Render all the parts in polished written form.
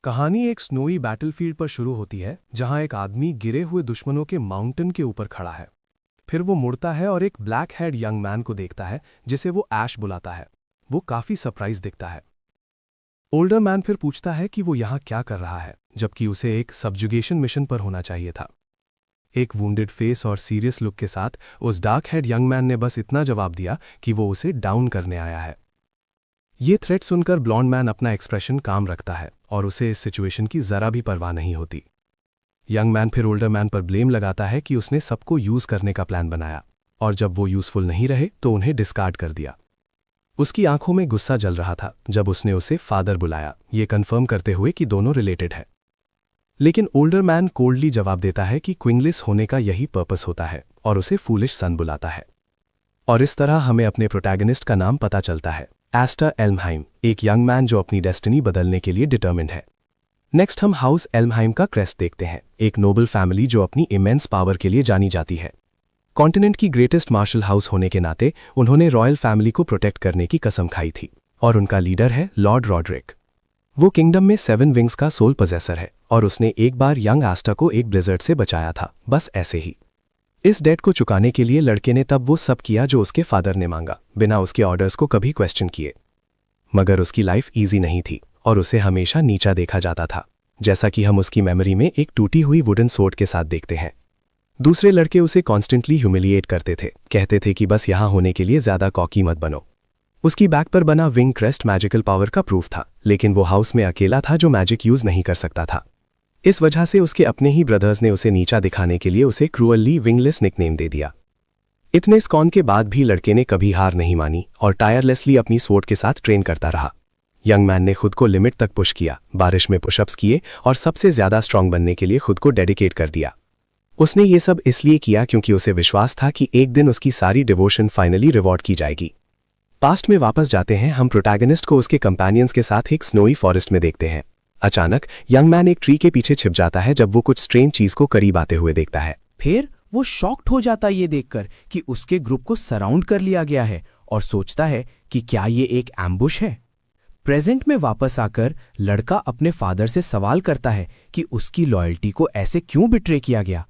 कहानी एक snowy battlefield पर शुरू होती है जहां एक आदमी गिरे हुए दुश्मनों के माउंटेन के ऊपर खड़ा है। फिर वो मुड़ता है और एक ब्लैक हेड यंग मैन को देखता है जिसे वो ऐश बुलाता है। वो काफी सरप्राइज दिखता है। ओल्डर मैन फिर पूछता है कि वो यहाँ क्या कर रहा है, जबकि उसे एक सबजुगेशन मिशन पर होना चाहिए था। एक वुंडेड फेस और सीरियस लुक के साथ उस डार्क हेड यंग मैन ने बस इतना जवाब दिया कि वो उसे डाउन करने आया है। ये थ्रेट सुनकर ब्लॉन्ड मैन अपना एक्सप्रेशन काम रखता है और उसे इस सिचुएशन की जरा भी परवाह नहीं होती। यंग मैन फिर ओल्डर मैन पर ब्लेम लगाता है कि उसने सबको यूज करने का प्लान बनाया और जब वो यूजफुल नहीं रहे तो उन्हें डिस्कार्ड कर दिया। उसकी आंखों में गुस्सा जल रहा था जब उसने उसे फादर बुलाया, ये कंफर्म करते हुए कि दोनों रिलेटेड है। लेकिन ओल्डर मैन कोल्डली जवाब देता है कि क्विंगलेस होने का यही पर्पस होता है और उसे फूलिश सन बुलाता है। और इस तरह हमें अपने प्रोटैगनिस्ट का नाम पता चलता है, एस्टर एल्महाइम, एक यंग मैन जो अपनी डेस्टिनी बदलने के लिए डिटर्मिन्ड है। नेक्स्ट हम हाउस एल्महाइम का क्रेस्ट देखते हैं, एक नोबल फैमिली जो अपनी इमेंस पावर के लिए जानी जाती है। कॉन्टिनेंट की ग्रेटेस्ट मार्शल हाउस होने के नाते उन्होंने रॉयल फैमिली को प्रोटेक्ट करने की कसम खाई थी और उनका लीडर है लॉर्ड रॉड्रिक। वो किंगडम में 7 विंग्स का सोल पोजेसर है और उसने एक बार यंग एस्टर को एक ब्लिजर्ड से बचाया था, बस ऐसे ही। इस डेट को चुकाने के लिए लड़के ने तब वो सब किया जो उसके फादर ने मांगा, बिना उसके ऑर्डर्स को कभी क्वेश्चन किए। मगर उसकी लाइफ इजी नहीं थी और उसे हमेशा नीचा देखा जाता था, जैसा कि हम उसकी मेमोरी में एक टूटी हुई वुडन सोर्ड के साथ देखते हैं। दूसरे लड़के उसे कॉन्स्टेंटली ह्यूमिलिएट करते थे, कहते थे कि बस यहां होने के लिए ज्यादा कॉकी मत बनो। उसकी बैक पर बना विंग क्रेस्ट मैजिकल पावर का प्रूफ था, लेकिन वो हाउस में अकेला था जो मैजिक यूज नहीं कर सकता था। इस वजह से उसके अपने ही ब्रदर्स ने उसे नीचा दिखाने के लिए उसे क्रूअली विंगलेस निकनेम दे दिया। इतने स्कॉन के बाद भी लड़के ने कभी हार नहीं मानी और टायरलेसली अपनी स्वॉर्ड के साथ ट्रेन करता रहा। यंग मैन ने खुद को लिमिट तक पुश किया, बारिश में पुशअप्स किए और सबसे ज्यादा स्ट्रांग बनने के लिए खुद को डेडिकेट कर दिया। उसने ये सब इसलिए किया क्योंकि उसे विश्वास था कि एक दिन उसकी सारी डिवोशन फाइनली रिवॉर्ड की जाएगी। पास्ट में वापस जाते हैं, हम प्रोटैगनिस्ट को उसके कंपेनियंस के साथ एक स्नोई फॉरेस्ट में देखते हैं। अचानक यंग मैन एक ट्री के पीछे छिप जाता है जब वो कुछ स्ट्रेंज चीज को करीब आते हुए देखता है। फिर वो शॉक्ड हो जाता ये देखकर कि उसके ग्रुप को सराउंड कर लिया गया है और सोचता है कि क्या ये एक एम्बुश है। प्रेजेंट में वापस आकर लड़का अपने फादर से सवाल करता है कि उसकी लॉयल्टी को ऐसे क्यों बिट्रे किया गया,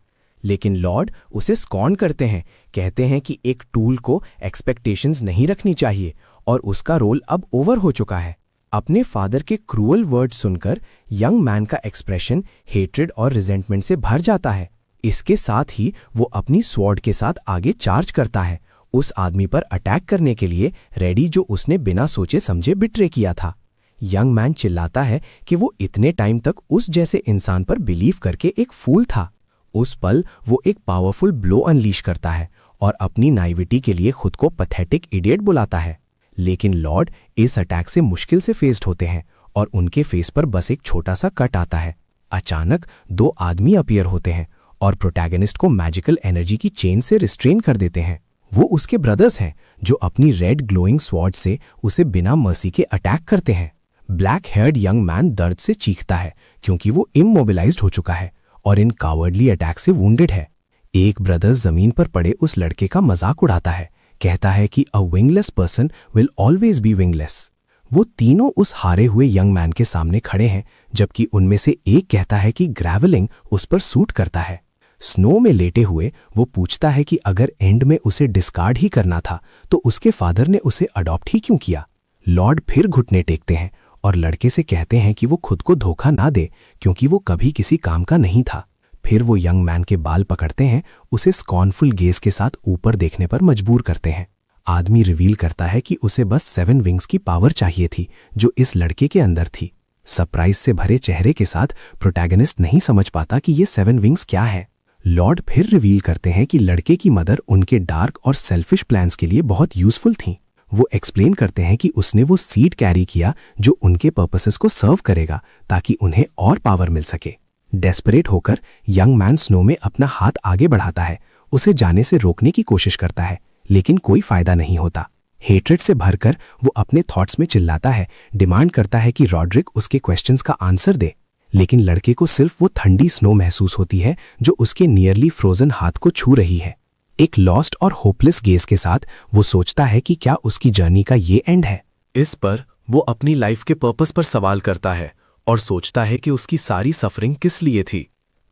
लेकिन लॉर्ड उसे स्कॉन करते हैं, कहते हैं कि एक टूल को एक्सपेक्टेशंस नहीं रखनी चाहिए और उसका रोल अब ओवर हो चुका है। अपने फादर के क्रूअल वर्ड सुनकर यंग मैन का एक्सप्रेशन हेट्रेड और रिजेंटमेंट से भर जाता है। इसके साथ ही वो अपनी स्वॉर्ड के साथ आगे चार्ज करता है, उस आदमी पर अटैक करने के लिए रेडी जो उसने बिना सोचे समझे बिट्रे किया था। यंग मैन चिल्लाता है कि वो इतने टाइम तक उस जैसे इंसान पर बिलीव करके एक फूल था। उस पल वो एक पावरफुल ब्लो अनलीश करता है और अपनी नाइविटी के लिए खुद को पैथेटिक इडियट बुलाता है। लेकिन लॉर्ड इस अटैक से मुश्किल से फेस्ड होते हैं और उनके फेस पर बस एक छोटा सा कट आता है। अचानक 2 आदमी अपीयर होते हैं और प्रोटैगनिस्ट को मैजिकल एनर्जी की चेन से रिस्ट्रेन कर देते हैं। वो उसके ब्रदर्स हैं जो अपनी रेड ग्लोइंग स्वॉर्ड से उसे बिना मर्सी के अटैक करते हैं। ब्लैक हेयर्ड यंग मैन दर्द से चीखता है क्योंकि वो इमोबिलाइज्ड हो चुका है और इन कावर्डली अटैक से वुंडेड है। एक ब्रदर जमीन पर पड़े उस लड़के का मजाक उड़ाता है, कहता है कि a wingless person will always be wingless. वो तीनों उस हारे हुए यंग मैन के सामने खड़े हैं, जबकि उनमें से एक कहता है कि ग्रेवलिंग उस पर सूट करता है। स्नो में लेटे हुए वो पूछता है कि अगर एंड में उसे डिस्कार्ड ही करना था तो उसके फादर ने उसे अडॉप्ट ही क्यों किया। लॉर्ड फिर घुटने टेकते हैं और लड़के से कहते हैं कि वो खुद को धोखा ना दे क्योंकि वो कभी किसी काम का नहीं था। फिर वो यंग मैन के बाल पकड़ते हैं, उसे स्कॉनफुल गेज के साथ ऊपर देखने पर मजबूर करते हैं। आदमी रिवील करता है कि उसे बस 7 विंग्स की पावर चाहिए थी जो इस लड़के के अंदर थी। सरप्राइज से भरे चेहरे के साथ प्रोटैगनिस्ट नहीं समझ पाता कि ये 7 विंग्स क्या है। लॉर्ड फिर रिवील करते हैं कि लड़के की मदर उनके डार्क और सेल्फिश प्लान्स के लिए बहुत यूजफुल थी। वो एक्सप्लेन करते हैं कि उसने वो सीड कैरी किया जो उनके पर्पसेस को सर्व करेगा ताकि उन्हें और पावर मिल सके। डेस्परेट होकर यंग मैन स्नो में अपना हाथ आगे बढ़ाता है, उसे जाने से रोकने की कोशिश करता है, लेकिन कोई फायदा नहीं होता। हेट्रेड से भरकर वो अपने थॉट्स में चिल्लाता है, डिमांड करता है कि रॉड्रिक उसके क्वेश्चंस का आंसर दे, लेकिन लड़के को सिर्फ वो ठंडी स्नो महसूस होती है जो उसके नियरली फ्रोजन हाथ को छू रही है। एक लॉस्ट और होपलेस गेज के साथ वो सोचता है कि क्या उसकी जर्नी का ये एंड है। इस पर वो अपनी लाइफ के पर्पस पर सवाल करता है और सोचता है कि उसकी सारी सफरिंग किस लिए थी।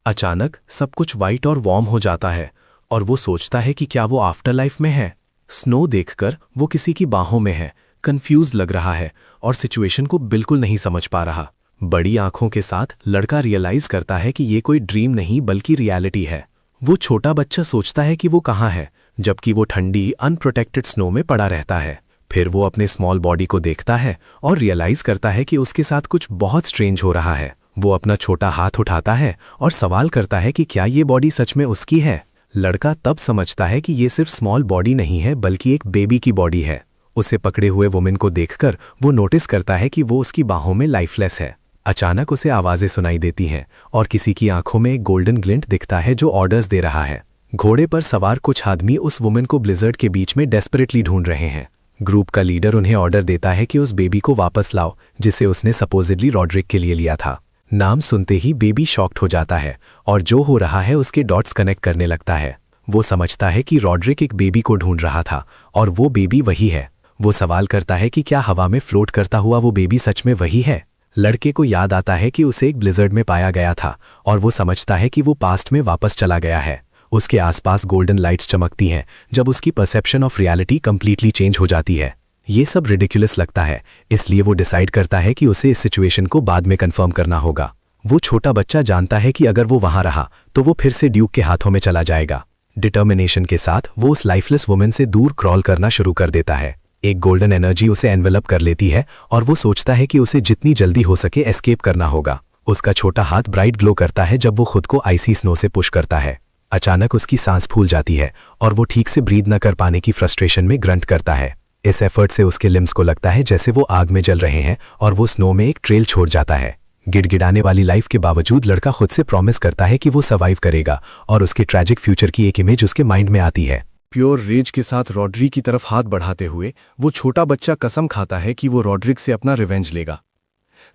अचानक सब कुछ वाइट और वार्म हो जाता है और वो सोचता है कि क्या वो आफ्टर लाइफ में है। स्नो देखकर वो किसी की बाहों में है, कंफ्यूज लग रहा है और सिचुएशन को बिल्कुल नहीं समझ पा रहा। बड़ी आंखों के साथ लड़का रियलाइज करता है कि ये कोई ड्रीम नहीं बल्कि रियलिटी है। वो छोटा बच्चा सोचता है कि वो कहाँ है, जबकि वो ठंडी अनप्रोटेक्टेड स्नो में पड़ा रहता है। फिर वो अपने स्मॉल बॉडी को देखता है और रियलाइज करता है कि उसके साथ कुछ बहुत स्ट्रेंज हो रहा है। वो अपना छोटा हाथ उठाता है और सवाल करता है कि क्या ये बॉडी सच में उसकी है। लड़का तब समझता है कि ये सिर्फ स्मॉल बॉडी नहीं है बल्कि एक बेबी की बॉडी है। उसे पकड़े हुए वुमेन को देखकर वो नोटिस करता है कि वो उसकी बाहों में लाइफलेस है। अचानक उसे आवाजें सुनाई देती हैं और किसी की आंखों में एक गोल्डन ग्लिंट दिखता है जो ऑर्डर्स दे रहा है। घोड़े पर सवार कुछ आदमी उस वुमेन को ब्लिजर्ड के बीच में डेस्परेटली ढूंढ रहे हैं। ग्रुप का लीडर उन्हें ऑर्डर देता है कि उस बेबी को वापस लाओ जिसे उसने सपोजिडली रॉड्रिक के लिए लिया था। नाम सुनते ही बेबी शॉक्ड हो जाता है और जो हो रहा है उसके डॉट्स कनेक्ट करने लगता है। वो समझता है कि रॉड्रिक एक बेबी को ढूंढ रहा था और वो बेबी वही है। वो सवाल करता है कि क्या हवा में फ्लोट करता हुआ वो बेबी सच में वही है। लड़के को याद आता है कि उसे एक ब्लिजर्ड में पाया गया था और वो समझता है कि वो पास्ट में वापस चला गया है। उसके आसपास गोल्डन लाइट्स चमकती हैं जब उसकी perception of reality completely change हो जाती है। ये सब रिडिकुलस लगता है, इसलिए वो डिसाइड करता है कि उसे इस सिचुएशन को बाद में कंफर्म करना होगा। वो छोटा बच्चा जानता है कि अगर वो वहां रहा तो वो फिर से ड्यूक के हाथों में चला जाएगा। डिटर्मिनेशन के साथ वो उस लाइफलेस वुमेन से दूर क्रॉल करना शुरू कर देता है। एक गोल्डन एनर्जी उसे एनवेलप कर लेती है और वो सोचता है कि उसे जितनी जल्दी हो सके एस्केप करना होगा। उसका छोटा हाथ ब्राइट ग्लो करता है जब वो खुद को आइसी स्नो से पुश करता है। अचानक उसकी सांस फूल जाती है और वो ठीक से ब्रीद न कर पाने की फ्रस्ट्रेशन में ग्रंट करता है। इस एफर्ट से उसके लिम्स को लगता है जैसे वो आग में जल रहे हैं और वो स्नो में एक ट्रेल छोड़ जाता है। गिड़गिड़ाने वाली लाइफ के बावजूद लड़का खुद से प्रॉमिस करता है कि वो सर्वाइव करेगा और उसके ट्रैजिक फ्यूचर की एक इमेज उसके माइंड में आती है। प्योर रेज के साथ रॉड्रिक की तरफ हाथ बढ़ाते हुए वो छोटा बच्चा कसम खाता है कि वो रॉड्रिक से अपना रिवेंज लेगा।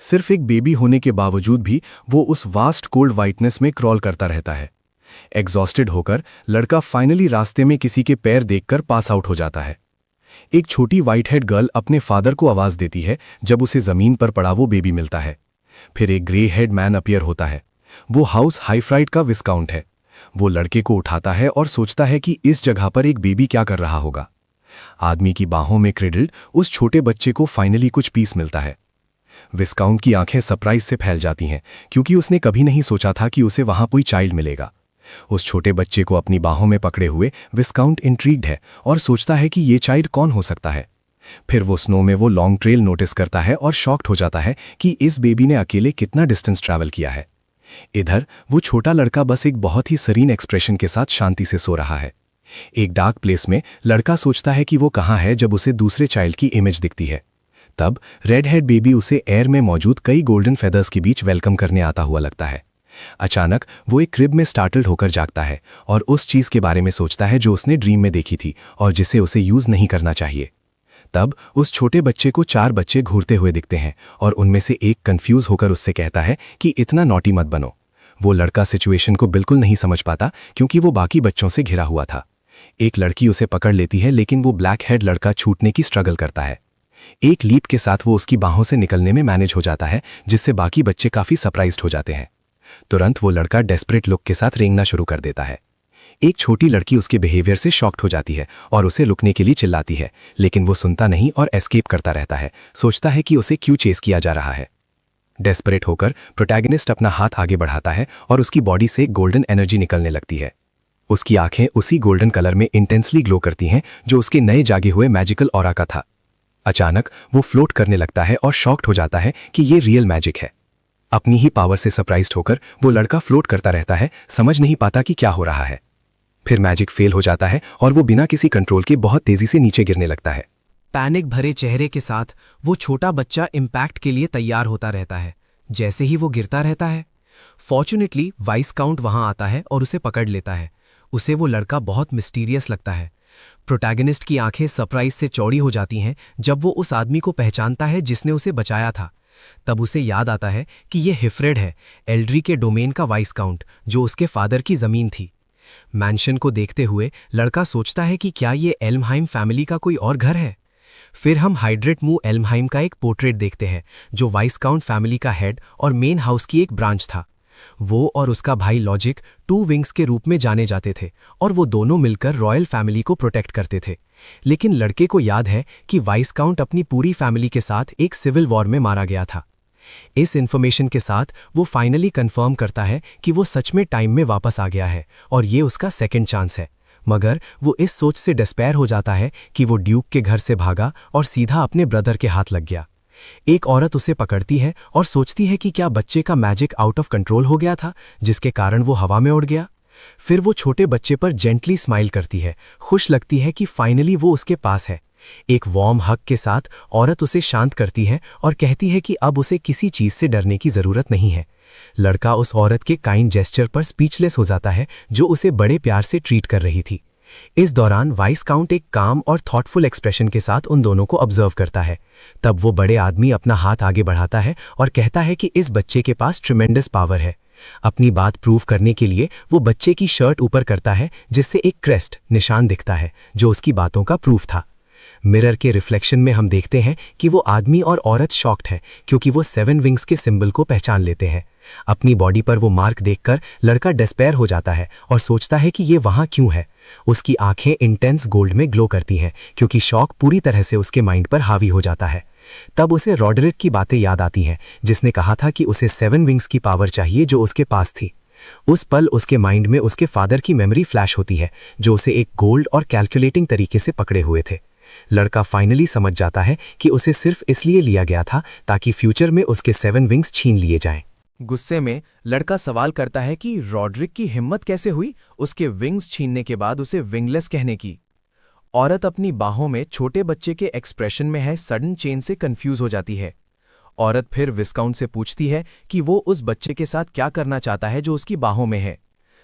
सिर्फ एक बेबी होने के बावजूद भी वो उस वास्ट कोल्ड वाइटनेस में क्रॉल करता रहता है। एग्जॉस्टेड होकर लड़का फाइनली रास्ते में किसी के पैर देखकर पास आउट हो जाता है। एक छोटी वाइट हेड गर्ल अपने फादर को आवाज देती है जब उसे जमीन पर पड़ा वो बेबी मिलता है। फिर एक ग्रे हेड मैन अपीयर होता है। वो हाउस हाईफ्राइड का विस्काउंट है। वो लड़के को उठाता है और सोचता है कि इस जगह पर एक बेबी क्या कर रहा होगा। आदमी की बाहों में क्रिडल्ड उस छोटे बच्चे को फाइनली कुछ पीस मिलता है। विस्काउंट की आंखें सरप्राइज से फैल जाती हैं क्योंकि उसने कभी नहीं सोचा था कि उसे वहां कोई चाइल्ड मिलेगा। उस छोटे बच्चे को अपनी बाहों में पकड़े हुए विस्काउंट इंट्रीग्ड है और सोचता है कि ये चाइल्ड कौन हो सकता है। फिर वो स्नो में वो लॉन्ग ट्रेल नोटिस करता है और शॉक्ड हो जाता है कि इस बेबी ने अकेले कितना डिस्टेंस ट्रैवल किया है। इधर वो छोटा लड़का बस एक बहुत ही सरीन एक्सप्रेशन के साथ शांति से सो रहा है। एक डार्क प्लेस में लड़का सोचता है कि वो कहाँ है जब उसे दूसरे चाइल्ड की इमेज दिखती है। तब रेड हेड बेबी उसे एयर में मौजूद कई गोल्डन फेदर्स के बीच वेलकम करने आता हुआ लगता है। अचानक वो एक क्रिब में स्टार्टल्ड होकर जागता है और उस चीज के बारे में सोचता है जो उसने ड्रीम में देखी थी और जिसे उसे यूज नहीं करना चाहिए। तब उस छोटे बच्चे को 4 बच्चे घूरते हुए दिखते हैं और उनमें से एक कंफ्यूज होकर उससे कहता है कि इतना नॉटी मत बनो। वो लड़का सिचुएशन को बिल्कुल नहीं समझ पाता क्योंकि वो बाकी बच्चों से घिरा हुआ था। एक लड़की उसे पकड़ लेती है लेकिन वो ब्लैक हेड लड़का छूटने की स्ट्रगल करता है। एक लीप के साथ वो उसकी बाहों से निकलने में मैनेज हो जाता है जिससे बाकी बच्चे काफी सरप्राइज्ड हो जाते हैं। तुरंत वो लड़का डेस्परेट लुक के साथ रेंगना शुरू कर देता है। एक छोटी लड़की उसके बिहेवियर से शॉक्ड हो जाती है और उसे रुकने के लिए चिल्लाती है, लेकिन वो सुनता नहीं और एस्केप करता रहता है, सोचता है कि उसे क्यों चेस किया जा रहा है। डेस्परेट होकर प्रोटैगनिस्ट अपना हाथ आगे बढ़ाता है और उसकी बॉडी से गोल्डन एनर्जी निकलने लगती है। उसकी आंखें उसी गोल्डन कलर में इंटेंसली ग्लो करती हैं जो उसके नए जागे हुए मैजिकल ऑरा का था। अचानक वो फ्लोट करने लगता है और शॉक्ड हो जाता है कि ये रियल मैजिक है। अपनी ही पावर से सरप्राइज्ड होकर वो लड़का फ्लोट करता रहता है, समझ नहीं पाता कि क्या हो रहा है। फिर मैजिक फेल हो जाता है और वो बिना किसी कंट्रोल के बहुत तेजी से नीचे गिरने लगता है। पैनिक भरे चेहरे के साथ वो छोटा बच्चा इम्पैक्ट के लिए तैयार होता रहता है। जैसे ही वो गिरता रहता है, फॉर्चुनेटली वाइस्काउंट वहां आता है और उसे पकड़ लेता है। उसे वो लड़का बहुत मिस्टीरियस लगता है। प्रोटैगनिस्ट की आंखें सरप्राइज से चौड़ी हो जाती हैं जब वो उस आदमी को पहचानता है जिसने उसे बचाया था। तब उसे याद आता है कि ये हिफ्रेड है, एल्ड्री के डोमेन का वाइस्काउंट, जो उसके फादर की जमीन थी। मैंशन को देखते हुए लड़का सोचता है कि क्या ये एल्महाइम फैमिली का कोई और घर है। फिर हम हाइड्रेट मू एल्महाइम का एक पोर्ट्रेट देखते हैं जो वाइसकाउंट फैमिली का हेड और मेन हाउस की एक ब्रांच था। वो और उसका भाई लॉजिक 2 विंग्स के रूप में जाने जाते थे और वो दोनों मिलकर रॉयल फैमिली को प्रोटेक्ट करते थे। लेकिन लड़के को याद है कि वाइसकाउंट अपनी पूरी फैमिली के साथ एक सिविल वॉर में मारा गया था। इस इन्फॉर्मेशन के साथ वो फाइनली कंफर्म करता है कि वो सच में टाइम में वापस आ गया है और ये उसका सेकंड चांस है। मगर वो इस सोच से डिस्पेयर हो जाता है कि वो ड्यूक के घर से भागा और सीधा अपने ब्रदर के हाथ लग गया। एक औरत उसे पकड़ती है और सोचती है कि क्या बच्चे का मैजिक आउट ऑफ कंट्रोल हो गया था जिसके कारण वो हवा में उड़ गया। फिर वो छोटे बच्चे पर जेंटली स्माइल करती है, खुश लगती है कि फाइनली वो उसके पास है। एक वार्म हग के साथ औरत उसे शांत करती है और कहती है कि अब उसे किसी चीज से डरने की जरूरत नहीं है। लड़का उस औरत के काइंड जेस्चर पर स्पीचलेस हो जाता है जो उसे बड़े प्यार से ट्रीट कर रही थी। इस दौरान वाइसकाउंट एक काम और थॉटफुल एक्सप्रेशन के साथ उन दोनों को ऑब्जर्व करता है। तब वो बड़े आदमी अपना हाथ आगे बढ़ाता है और कहता है कि इस बच्चे के पास ट्रिमेंडस पावर है। अपनी बात प्रूव करने के लिए वो बच्चे की शर्ट ऊपर करता है जिससे एक क्रेस्ट निशान दिखता है जो उसकी बातों का प्रूफ था। मिरर के रिफ्लेक्शन में हम देखते हैं कि वो आदमी और औरत शॉक्ड है क्योंकि वो 7 विंग्स के सिंबल को पहचान लेते हैं। अपनी बॉडी पर वो मार्क देखकर लड़का डिस्पेयर हो जाता है और सोचता है कि ये वहाँ क्यों है। उसकी आंखें इंटेंस गोल्ड में ग्लो करती हैं क्योंकि शॉक पूरी तरह से उसके माइंड पर हावी हो जाता है। तब उसे रॉडरिक की बातें याद आती हैं जिसने कहा था कि उसे 7 विंग्स की पावर चाहिए जो उसके पास थी। उस पल उसके माइंड में उसके फादर की मेमोरी फ्लैश होती है जो उसे एक गोल्ड और कैलकुलेटिंग तरीके से पकड़े हुए थे। लड़का फाइनली समझ जाता है कि उसे सिर्फ इसलिए लिया गया था ताकि फ्यूचर में उसके 7 विंग्स छीन लिए जाएं। गुस्से में लड़का सवाल करता है कि रॉड्रिक की हिम्मत कैसे हुई उसके विंग्स छीनने के बाद उसे विंगलेस कहने की। औरत अपनी बाहों में छोटे बच्चे के एक्सप्रेशन में है सडन चेंज से कंफ्यूज हो जाती है। औरत फिर विस्काउंट से पूछती है कि वो उस बच्चे के साथ क्या करना चाहता है जो उसकी बाहों में है।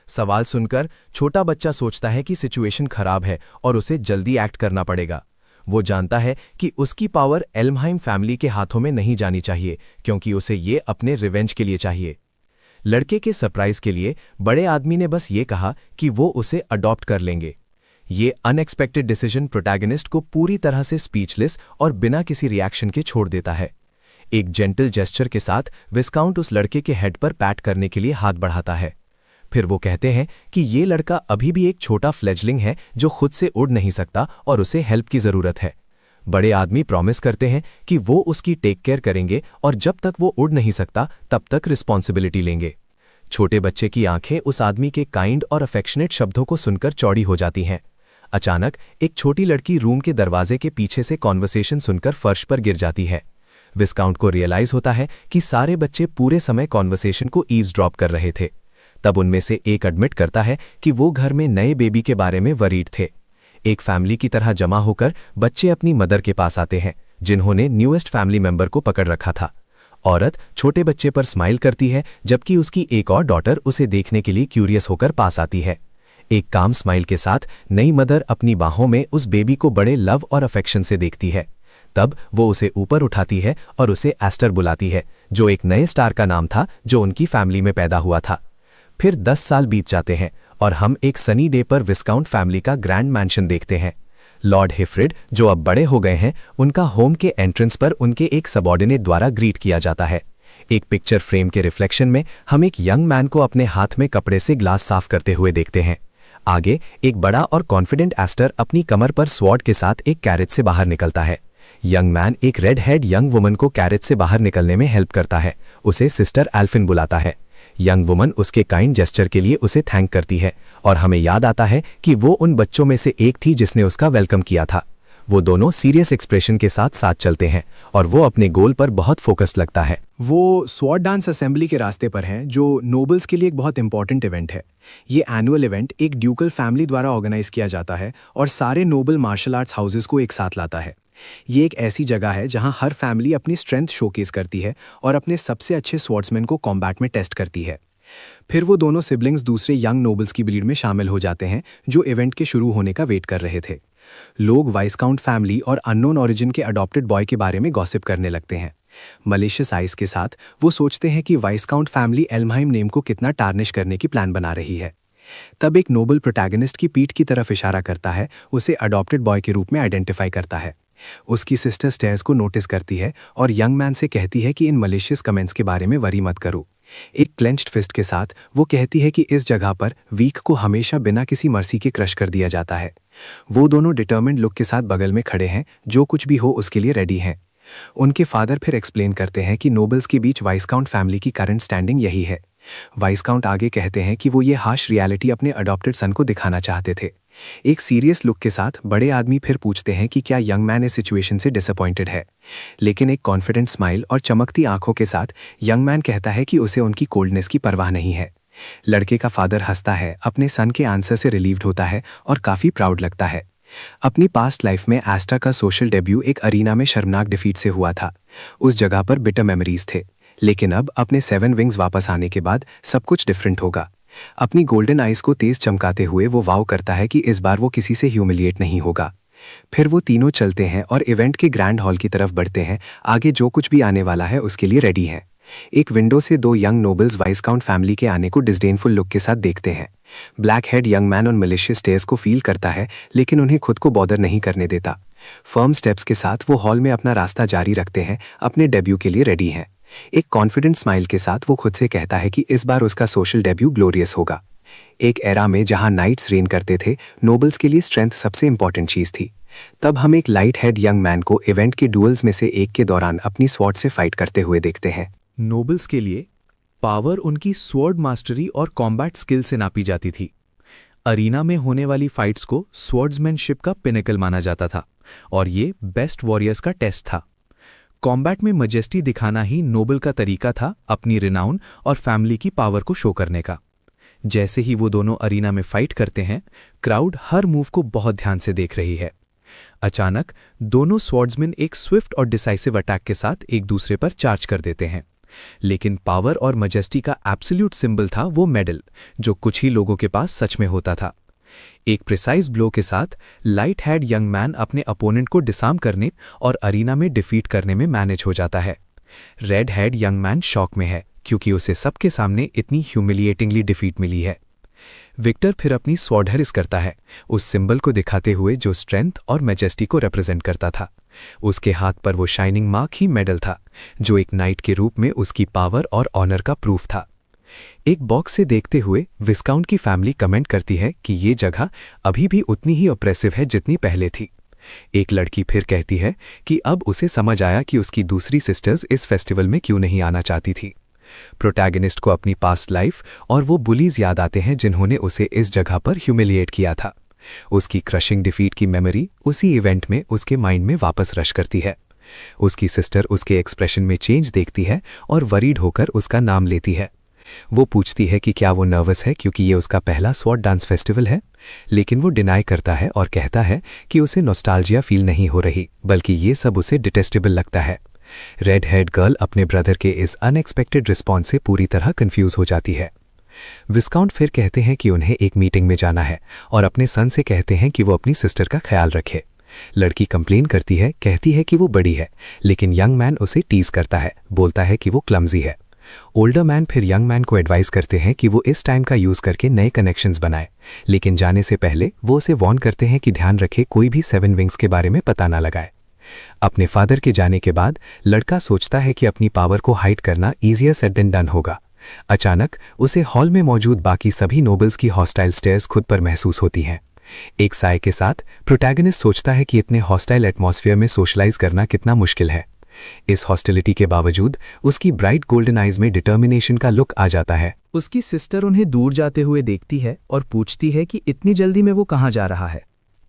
सवाल सुनकर छोटा बच्चा सोचता है कि सिचुएशन खराब है और उसे जल्दी एक्ट करना पड़ेगा। वो जानता है कि उसकी पावर एल्महाइम फैमिली के हाथों में नहीं जानी चाहिए क्योंकि उसे ये अपने रिवेंज के लिए चाहिए। लड़के के सरप्राइज के लिए बड़े आदमी ने बस ये कहा कि वो उसे अडॉप्ट कर लेंगे। ये अनएक्सपेक्टेड डिसीजन प्रोटैगनिस्ट को पूरी तरह से स्पीचलेस और बिना किसी रिएक्शन के छोड़ देता है। एक जेंटल जेस्चर के साथ विस्काउंट उस लड़के के हेड पर पैट करने के लिए हाथ बढ़ाता है। फिर वो कहते हैं कि ये लड़का अभी भी एक छोटा फ्लेजलिंग है जो खुद से उड़ नहीं सकता और उसे हेल्प की ज़रूरत है। बड़े आदमी प्रॉमिस करते हैं कि वो उसकी टेक केयर करेंगे और जब तक वो उड़ नहीं सकता तब तक रिस्पॉन्सिबिलिटी लेंगे। छोटे बच्चे की आंखें उस आदमी के काइंड और अफेक्शनेट शब्दों को सुनकर चौड़ी हो जाती हैं। अचानक एक छोटी लड़की रूम के दरवाजे के पीछे से कॉन्वर्सेशन सुनकर फर्श पर गिर जाती है। विस्काउंट को रियलाइज होता है कि सारे बच्चे पूरे समय कॉन्वर्सेशन को ईव्सड्रॉप कर रहे थे। तब उनमें से एक एडमिट करता है कि वो घर में नए बेबी के बारे में वरीड थे। एक फैमिली की तरह जमा होकर बच्चे अपनी मदर के पास आते हैं जिन्होंने न्यूएस्ट फैमिली मेंबर को पकड़ रखा था। औरत छोटे बच्चे पर स्माइल करती है जबकि उसकी एक और डॉटर उसे देखने के लिए क्यूरियस होकर पास आती है। एक काम स्माइल के साथ नई मदर अपनी बाहों में उस बेबी को बड़े लव और अफेक्शन से देखती है। तब वो उसे ऊपर उठाती है और उसे एस्टर बुलाती है जो एक नए स्टार का नाम था जो उनकी फैमिली में पैदा हुआ था। फिर 10 साल बीत जाते हैं और हम एक सनी डे पर विस्काउंट फैमिली का ग्रैंड मैंशन देखते हैं। लॉर्ड हिफ्रिड जो अब बड़े हो गए हैं उनका होम के एंट्रेंस पर उनके एक सबॉर्डिनेट द्वारा ग्रीट किया जाता है। एक पिक्चर फ्रेम के रिफ्लेक्शन में हम एक यंग मैन को अपने हाथ में कपड़े से ग्लास साफ करते हुए देखते हैं। आगे एक बड़ा और कॉन्फिडेंट एस्टर अपनी कमर पर स्वॉर्ड के साथ एक कैरेज से बाहर निकलता है। यंग मैन एक रेड हेड यंग वुमन को कैरेज से बाहर निकलने में हेल्प करता है। उसे सिस्टर एल्फिन बुलाता है। यंग वुमन उसके काइंड जेस्चर के लिए उसे थैंक करती है और हमें याद आता है कि वो उन बच्चों में से एक थी जिसने उसका वेलकम किया था। वो दोनों सीरियस एक्सप्रेशन के साथ साथ चलते हैं और वो अपने गोल पर बहुत फोकस्ड लगता है। वो स्वॉर्ड डांस असेंबली के रास्ते पर हैं जो नोबल्स के लिए एक बहुत इंपॉर्टेंट इवेंट है। ये एनुअल इवेंट एक ड्यूकल फैमिली द्वारा ऑर्गेनाइज किया जाता है और सारे नोबल मार्शल आर्ट्स हाउसेस को एक साथ लाता है। ये एक ऐसी जगह है जहां हर फैमिली अपनी स्ट्रेंथ शोकेस करती है और अपने सबसे अच्छे स्वॉर्ड्समैन को कॉम्बैट में टेस्ट करती है। फिर वो दोनों सिबलिंग्स दूसरे यंग नोबल्स की भीड़ में शामिल हो जाते हैं जो इवेंट के शुरू होने का वेट कर रहे थे। लोग वाइस्काउंट फैमिली और अननोन ओरिजिन के अडॉप्टेड बॉय के बारे में गॉसिप करने लगते हैं। मलेशियस आइज के साथ वो सोचते हैं कि वाइस्काउंट फैमिली एल्महाइम नेम को कितना टार्निश करने की प्लान बना रही है। तब एक नोबल प्रोटैगनिस्ट की पीठ की तरफ इशारा करता है, उसे अडॉप्टेड बॉय के रूप में आइडेंटिफाई करता है। उसकी सिस्टर स्टेयर्स को नोटिस करती है और यंग मैन से कहती है कि इन मलिशियस कमेंट्स के बारे में वरी मत करो। एक क्लेंच्ड फिस्ट के साथ वो कहती है कि इस जगह पर वीक को हमेशा बिना किसी मर्सी के क्रश कर दिया जाता है। वो दोनों डिटर्मिन्ड लुक के साथ बगल में खड़े हैं, जो कुछ भी हो उसके लिए रेडी हैं। उनके फादर फिर एक्सप्लेन करते हैं कि नोबल्स के बीच वाइसकाउंट फैमिली की करंट स्टैंडिंग यही है। वाइसकाउंट आगे कहते हैं कि वो ये हार्श रियलिटी अपने अडॉप्टेड सन को दिखाना चाहते थे। एक सीरियस लुक के साथ बड़े आदमी फिर पूछते हैं कि क्या यंग मैन इस सिचुएशन से डिसअपॉइंटेड है, लेकिन एक कॉन्फिडेंट स्माइल और चमकती आंखों के साथ यंग मैन कहता है कि उसे उनकी कोल्डनेस की परवाह नहीं है। लड़के का फादर हंसता है, अपने सन के आंसर से रिलीव्ड होता है और काफ़ी प्राउड लगता है। अपनी पास्ट लाइफ में एस्टा का सोशल डेब्यू एक अरीना में शर्मनाक डिफीट से हुआ था। उस जगह पर बिटर मेमोरीज थे, लेकिन अब अपने 7 विंग्स वापस आने के बाद सब कुछ डिफरेंट होगा। अपनी गोल्डन आइज को तेज चमकाते हुए वो वाव करता है कि इस बार वो किसी से ह्यूमिलिएट नहीं होगा। फिर वो तीनों चलते हैं और इवेंट के ग्रैंड हॉल की तरफ बढ़ते हैं। आगे जो कुछ भी आने वाला है उसके लिए रेडी हैं। एक विंडो से 2 यंग नोबल्स वाइसकाउंट फैमिली के आने को डिस्डेनफुल लुक के साथ देखते हैं। ब्लैक हेड यंग मैन उन मलिशियस स्टेयर्स को फील करता है, लेकिन उन्हें खुद को बॉदर नहीं करने देता। फर्म स्टेप्स के साथ वो हॉल में अपना रास्ता जारी रखते हैं, अपने डेब्यू के लिए रेडी हैं। एक कॉन्फिडेंट स्माइल के साथ वो खुद से कहता है कि इस बार उसका सोशल डेब्यू ग्लोरियस होगा। एक एरा में जहां नाइट्स रेन करते थे, नोबल्स के लिए स्ट्रेंथ सबसे इंपॉर्टेंट चीज थी। तब हम एक लाइट हेड यंग मैन को इवेंट के डुअल्स में से एक के दौरान अपनी स्वॉर्ड से फाइट करते हुए देखते हैं। नोबल्स के लिए पावर उनकी स्वॉर्ड मास्टरी और कॉम्बैट स्किल से नापी जाती थी। अरीना में होने वाली फाइट्स को स्वॉर्ड्समैनशिप का पिनेकल माना जाता था और ये बेस्ट वॉरियर्स का टेस्ट था। कॉम्बैट में मजेस्टी दिखाना ही नोबल का तरीका था अपनी रिनाउन और फैमिली की पावर को शो करने का। जैसे ही वो दोनों अरीना में फाइट करते हैं, क्राउड हर मूव को बहुत ध्यान से देख रही है। अचानक दोनों स्वॉर्ड्समैन एक स्विफ्ट और डिसाइसिव अटैक के साथ एक दूसरे पर चार्ज कर देते हैं, लेकिन पावर और मजेस्टी का एब्सोल्यूट सिंबल था वो मेडल, जो कुछ ही लोगों के पास सच में होता था। एक प्रिसाइज ब्लो के साथ लाइट हेड यंग मैन अपने अपोनेंट को डिसार्म करने और अरीना में डिफीट करने में मैनेज हो जाता है। Red head young man shock में है, क्योंकि उसे सबके सामने इतनी ह्यूमिलिएटिंगली डिफीट मिली है। विक्टर फिर अपनी स्वॉर्ड हरिस करता है, उस सिंबल को दिखाते हुए जो स्ट्रेंथ और मैजेस्टी को रिप्रेजेंट करता था। उसके हाथ पर वो शाइनिंग मार्क ही मेडल था, जो एक नाइट के रूप में उसकी पावर और ऑनर का प्रूफ था। एक बॉक्स से देखते हुए विस्काउंट की फैमिली कमेंट करती है कि ये जगह अभी भी उतनी ही ऑप्रेसिव है जितनी पहले थी। एक लड़की फिर कहती है कि अब उसे समझ आया कि उसकी दूसरी सिस्टर्स इस फेस्टिवल में क्यों नहीं आना चाहती थी। प्रोटैगनिस्ट को अपनी पास्ट लाइफ और वो बुलीज याद आते हैं जिन्होंने उसे इस जगह पर ह्यूमिलिएट किया था। उसकी क्रशिंग डिफीट की मेमोरी उसी इवेंट में उसके माइंड में वापस रश करती है। उसकी सिस्टर उसके एक्सप्रेशन में चेंज देखती है और वरीड होकर उसका नाम लेती है। वो पूछती है कि क्या वो नर्वस है क्योंकि ये उसका पहला स्वॉर्ड डांस फेस्टिवल है, लेकिन वो डिनाई करता है और कहता है कि उसे नॉस्टैल्जिया फील नहीं हो रही, बल्कि ये सब उसे डिटेस्टेबल लगता है। रेड हेड गर्ल अपने ब्रदर के इस अनएक्सपेक्टेड रिस्पॉन्स से पूरी तरह कंफ्यूज हो जाती है। विस्काउंट फिर कहते हैं कि उन्हें एक मीटिंग में जाना है और अपने सन से कहते हैं कि वो अपनी सिस्टर का ख्याल रखे। लड़की कंप्लेन करती है, कहती है कि वो बड़ी है, लेकिन यंग मैन उसे टीज करता है, बोलता है कि वो क्लमजी है। ओल्डर मैन फिर यंग मैन को एडवाइस करते हैं कि वो इस टाइम का यूज करके नए कनेक्शंस बनाए, लेकिन जाने से पहले वो उसे वार्न करते हैं कि ध्यान रखे कोई भी 7 विंग्स के बारे में पता ना लगाए। अपने फादर के जाने के बाद लड़का सोचता है कि अपनी पावर को हाइड करना ईजियर सेड देन डन होगा। अचानक उसे हॉल में मौजूद बाकी सभी नोबल्स की हॉस्टाइल स्टेयर्स खुद पर महसूस होती हैं। एक साय के साथ प्रोटैगनिस्ट सोचता है कि इतने हॉस्टाइल एटमॉस्फेयर में सोशलाइज करना कितना मुश्किल है। इस हॉस्टिलिटी के बावजूद उसकी ब्राइट गोल्डन आइज में डिटर्मिनेशन का लुक आ जाता है। उसकी सिस्टर उन्हें दूर जाते हुए देखती है और पूछती है कि इतनी जल्दी में वो कहाँ जा रहा है।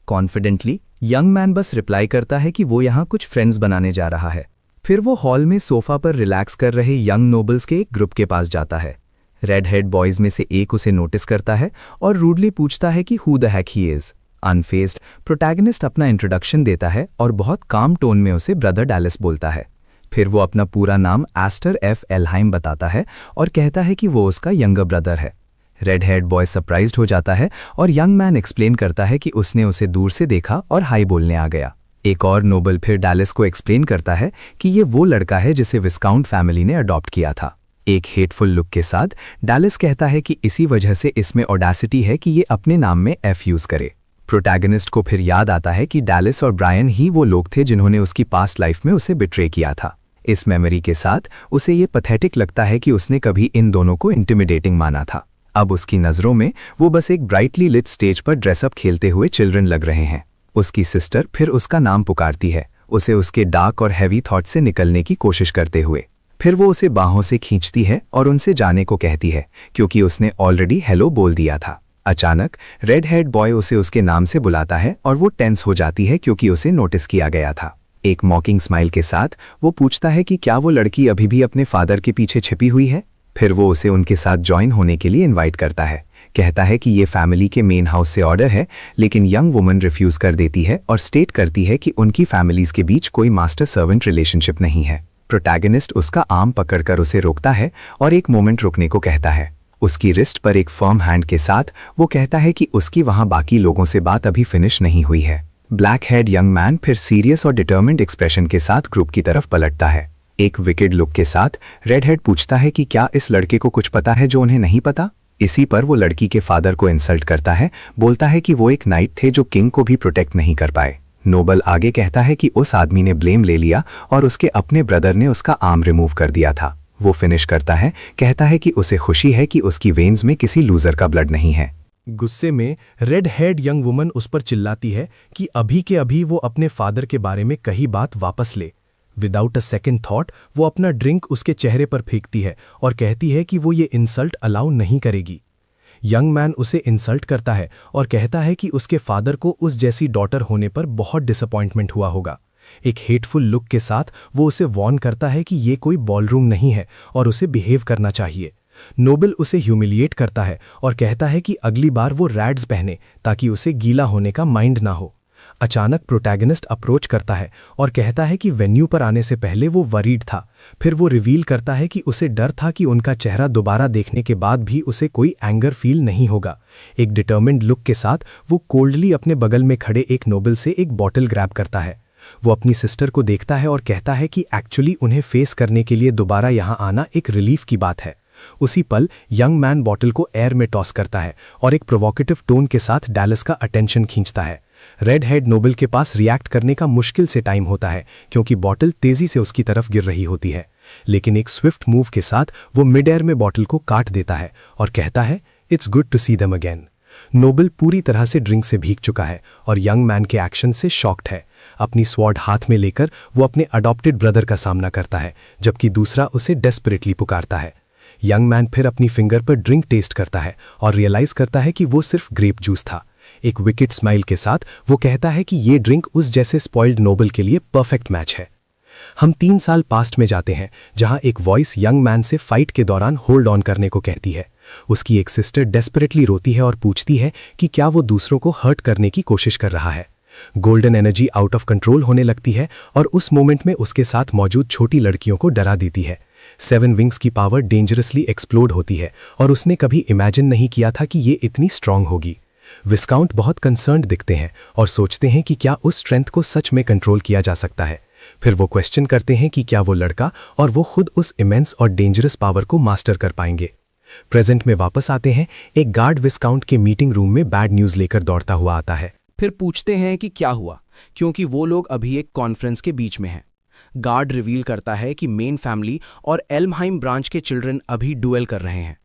कॉन्फिडेंटली यंग मैन बस रिप्लाई करता है कि वो यहाँ कुछ फ्रेंड्स बनाने जा रहा है। फिर वो हॉल में सोफा पर रिलैक्स कर रहे यंग नोबल्स के एक ग्रुप के पास जाता है। रेड हेड बॉयज में से एक उसे नोटिस करता है और रूडली पूछता है कि who the heck he is. Unfazed protagonist अपना इंट्रोडक्शन देता है और बहुत काम टोन में उसे ब्रदर डैलिस बोलता है। फिर वो अपना पूरा नाम एस्टर एफ एल्हाइम बताता है और कहता है कि वो उसका यंगर ब्रदर है। रेड हेड बॉय सरप्राइज्ड हो जाता है और यंग मैन एक्सप्लेन करता है कि उसने उसे दूर से देखा और हाई बोलने आ गया। एक और नोबल फिर डैलिस को एक्सप्लेन करता है कि ये वो लड़का है जिसे विस्काउंट फैमिली ने अडॉप्ट किया था। एक हेटफुल लुक के साथ डैलिस कहता है कि इसी वजह से इसमें ऑडेसिटी है कि ये अपने नाम में एफ यूज करे। प्रोटैगनिस्ट को फिर याद आता है कि डैलिस और ब्रायन ही वो लोग थे जिन्होंने उसकी पास्ट लाइफ में उसे बिट्रे किया था। इस मेमोरी के साथ उसे ये पैथेटिक लगता है कि उसने कभी इन दोनों को इंटिमिडेटिंग माना था। अब उसकी नज़रों में वो बस एक ब्राइटली लिट स्टेज पर ड्रेसअप खेलते हुए चिल्ड्रन लग रहे हैं। उसकी सिस्टर फिर उसका नाम पुकारती है, उसे उसके डार्क और हैवी थॉट से निकलने की कोशिश करते हुए। फिर वो उसे बाहों से खींचती है और उनसे जाने को कहती है, क्योंकि उसने ऑलरेडी हेलो बोल दिया था। अचानक रेड हेड बॉय उसे उसके नाम से बुलाता है और वो टेंस हो जाती है क्योंकि उसे नोटिस किया गया था। एक मॉकिंग स्माइल के साथ वो पूछता है कि क्या वो लड़की अभी भी अपने फादर के पीछे छिपी हुई है। फिर वो उसे उनके साथ ज्वाइन होने के लिए इनवाइट करता है, कहता है कि ये फैमिली के मेन हाउस से ऑर्डर है, लेकिन यंग वुमन रिफ्यूज कर देती है और स्टेट करती है कि उनकी फैमिलीज के बीच कोई मास्टर सर्वेंट रिलेशनशिप नहीं है। प्रोटैगनिस्ट उसका आर्म पकड़कर उसे रोकता है और एक मोमेंट रुकने को कहता है। उसकी रिस्ट पर एक फर्म हैंड के साथ वो कहता है कि उसकी वहां बाकी लोगों से बात अभी फिनिश नहीं हुई है। ब्लैक हेड यंग मैन फिर सीरियस और डिटर्मिन्ड एक्सप्रेशन के साथ ग्रुप की तरफ पलटता है। एक विकेड लुक के साथ रेड हेड पूछता है कि क्या इस लड़के को कुछ पता है जो उन्हें नहीं पता। इसी पर वो लड़की के फादर को इंसल्ट करता है, बोलता है कि वो एक नाइट थे जो किंग को भी प्रोटेक्ट नहीं कर पाए। नोबल आगे कहता है कि उस आदमी ने ब्लेम ले लिया और उसके अपने ब्रदर ने उसका आर्म रिमूव कर दिया था। वो फिनिश करता है, कहता है कि उसे खुशी है कि उसकी वेन्स में किसी लूजर का ब्लड नहीं है। गुस्से में रेड हेड यंग वुमन उस पर चिल्लाती है कि अभी के अभी वो अपने फादर के बारे में कही बात वापस ले। विदाउट अ सेकेंड थॉट वो अपना ड्रिंक उसके चेहरे पर फेंकती है और कहती है कि वो ये इंसल्ट अलाउ नहीं करेगी। यंग मैन उसे इंसल्ट करता है और कहता है कि उसके फादर को उस जैसी डॉटर होने पर बहुत डिसअपॉइंटमेंट हुआ होगा। एक हेटफुल लुक के साथ वो उसे वॉर्न करता है कि ये कोई बॉलरूम नहीं है और उसे बिहेव करना चाहिए। नोबल उसे ह्यूमिलिएट करता है और कहता है कि अगली बार वो रैड्स पहने ताकि उसे गीला होने का माइंड ना हो। अचानक प्रोटैगनिस्ट अप्रोच करता है और कहता है कि वेन्यू पर आने से पहले वो वरीड था। फिर वो रिवील करता है कि उसे डर था कि उनका चेहरा दोबारा देखने के बाद भी उसे कोई एंगर फील नहीं होगा। एक डिटर्मिन्ड लुक के साथ वो कोल्डली अपने बगल में खड़े एक नोबल से एक बॉटल ग्रैब करता है। वो अपनी सिस्टर को देखता है और कहता है कि एक्चुअली उन्हें फेस करने के लिए दोबारा यहाँ आना एक रिलीफ की बात है। उसी पल यंग मैन बॉटल को एयर में टॉस करता है और एक प्रोवोकेटिव टोन के साथ डैलिस का अटेंशन खींचता है। रेड हेड नोबल के पास रिएक्ट करने का मुश्किल से टाइम होता है क्योंकि बॉटल तेजी से उसकी तरफ गिर रही होती है, लेकिन एक स्विफ्ट मूव के साथ वो मिड एयर में बॉटल को काट देता है और कहता है, it's good to see them again. Noble पूरी तरह से ड्रिंक से भीग चुका है और यंग मैन के एक्शन से शॉक्ड है। अपनी स्वॉर्ड हाथ में लेकर वो अपने अडॉप्टेड ब्रदर का सामना करता है, जबकि दूसरा उसे डेस्परेटली पुकारता है। यंग मैन फिर अपनी फिंगर पर ड्रिंक टेस्ट करता है और रियलाइज करता है कि वो सिर्फ ग्रेप जूस था। एक विकेट स्माइल के साथ वो कहता है कि ये ड्रिंक उस जैसे स्पॉइल्ड नोबल के लिए परफेक्ट मैच है। हम 3 साल पास्ट में जाते हैं, जहां एक वॉइस यंग मैन से फाइट के दौरान होल्ड ऑन करने को कहती है। उसकी एक सिस्टर डेस्परेटली रोती है और पूछती है कि क्या वो दूसरों को हर्ट करने की कोशिश कर रहा है। Golden energy out of control होने लगती है और उस मोमेंट में उसके साथ मौजूद छोटी लड़कियों को डरा देती है। 7 विंग्स की पावर डेंजरसली एक्सप्लोड होती है और उसने कभी इमेजिन नहीं किया था कि ये इतनी स्ट्रांग होगी। विस्काउंट बहुत कंसर्न्ड दिखते हैं और सोचते हैं कि क्या उस स्ट्रेंथ को सच में कंट्रोल किया जा सकता है। फिर वो क्वेश्चन करते हैं कि क्या वो लड़का और वो खुद उस इमेंस और डेंजरस पावर को मास्टर कर पाएंगे। प्रेजेंट में वापस आते हैं, एक गार्ड विस्काउंट के मीटिंग रूम में बैड न्यूज़ लेकर दौड़ता हुआ आता है। फिर पूछते हैं कि क्या हुआ, क्योंकि वो लोग अभी एक कॉन्फ्रेंस के बीच में हैं। गार्ड रिवील करता है कि मेन फैमिली और एल्महाइम ब्रांच के चिल्ड्रन अभी डुएल कर रहे हैं।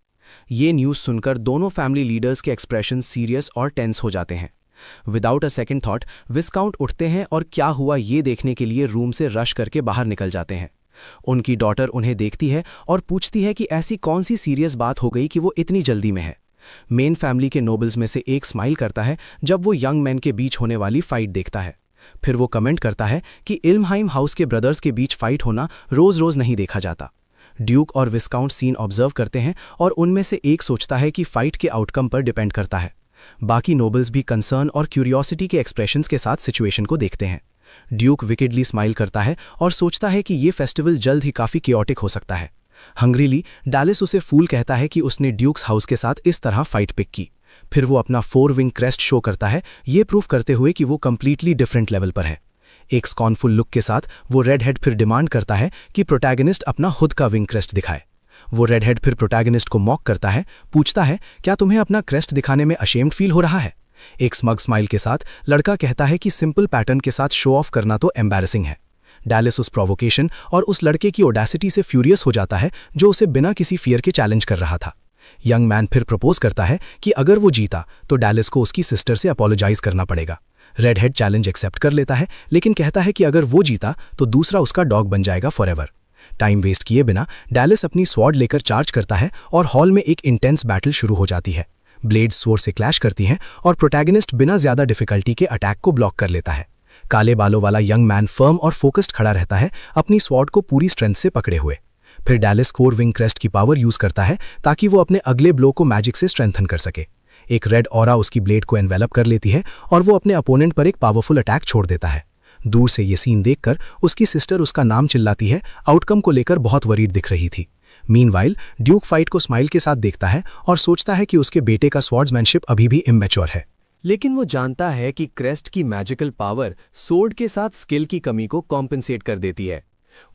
ये न्यूज़ सुनकर दोनों फैमिली लीडर्स के एक्सप्रेशन सीरियस और टेंस हो जाते हैं। विदाउट अ सेकेंड थॉट विस्काउंट उठते हैं और क्या हुआ ये देखने के लिए रूम से रश करके बाहर निकल जाते हैं। उनकी डॉटर उन्हें देखती है और पूछती है कि ऐसी कौन सी सीरियस बात हो गई कि वो इतनी जल्दी में है। मेन फैमिली के नोबल्स में से एक स्माइल करता है जब वो यंग मैन के बीच होने वाली फाइट देखता है। फिर वो कमेंट करता है कि इल्महाइम हाउस के ब्रदर्स के बीच फाइट होना रोज रोज नहीं देखा जाता। ड्यूक और विस्काउंट सीन ऑब्जर्व करते हैं और उनमें से एक सोचता है कि फाइट के आउटकम पर डिपेंड करता है। बाकी नोबल्स भी कंसर्न और क्यूरियोसिटी के एक्सप्रेशंस के साथ सिचुएशन को देखते हैं। ड्यूक विकेडली स्माइल करता है और सोचता है कि ये फेस्टिवल जल्द ही काफ़ी कियोटिक हो सकता है। हंग्रीली डैलिस उसे फूल कहता है कि उसने ड्यूक्स हाउस के साथ इस तरह फाइट पिक की। फिर वो अपना 4 विंग क्रेस्ट शो करता है, ये प्रूफ करते हुए कि वो कंप्लीटली डिफरेंट लेवल पर है। एक स्कॉनफुल लुक के साथ वो रेड हेड फिर डिमांड करता है कि प्रोटैगनिस्ट अपना खुद का विंग क्रेस्ट दिखाए। वो रेड हेड फिर प्रोटैगनिस्ट को मॉक करता है, पूछता है क्या तुम्हें अपना क्रेस्ट दिखाने में अशेम्ड फील हो रहा है। एक स्मग स्माइल के साथ लड़का कहता है कि सिंपल पैटर्न के साथ शो ऑफ करना तो एम्बैरेसिंग है। डैलिस उस प्रोवोकेशन और उस लड़के की ऑडेसिटी से फ्यूरियस हो जाता है जो उसे बिना किसी फियर के चैलेंज कर रहा था। यंग मैन फिर प्रपोज करता है कि अगर वो जीता तो डैलिस को उसकी सिस्टर से अपोलोजाइज करना पड़ेगा। रेड हेड चैलेंज एक्सेप्ट कर लेता है, लेकिन कहता है कि अगर वो जीता तो दूसरा उसका डॉग बन जाएगा फॉरएवर। टाइम वेस्ट किए बिना डैलिस अपनी स्वॉर्ड लेकर चार्ज करता है और हॉल में एक इंटेंस बैटल शुरू हो जाती है। ब्लेड्स स्वॉर्ड से क्लैश करती हैं और प्रोटैगनिस्ट बिना ज्यादा डिफिकल्टी के अटैक को ब्लॉक कर लेता है। काले बालों वाला यंग मैन फर्म और फोकस्ड खड़ा रहता है, अपनी स्वॉर्ड को पूरी स्ट्रेंथ से पकड़े हुए। फिर डैलिस कोर विंग क्रेस्ट की पावर यूज करता है ताकि वो अपने अगले ब्लो को मैजिक से स्ट्रेंथन कर सके। एक रेड ऑरा उसकी ब्लेड को एनवेलप कर लेती है और वो अपने अपोनेंट पर एक पावरफुल अटैक छोड़ देता है। दूर से ये सीन देखकर उसकी सिस्टर उसका नाम चिल्लाती है, आउटकम को लेकर बहुत वरीड दिख रही थी। मीनवाइल ड्यूक फाइट को स्माइल के साथ देखता है और सोचता है कि उसके बेटे का स्वॉर्ड्समैनशिप अभी भी इमैच्योर है। लेकिन वो जानता है कि क्रेस्ट की मैजिकल पावर सोर्ड के साथ स्किल की कमी को कॉम्पेंसेट कर देती है।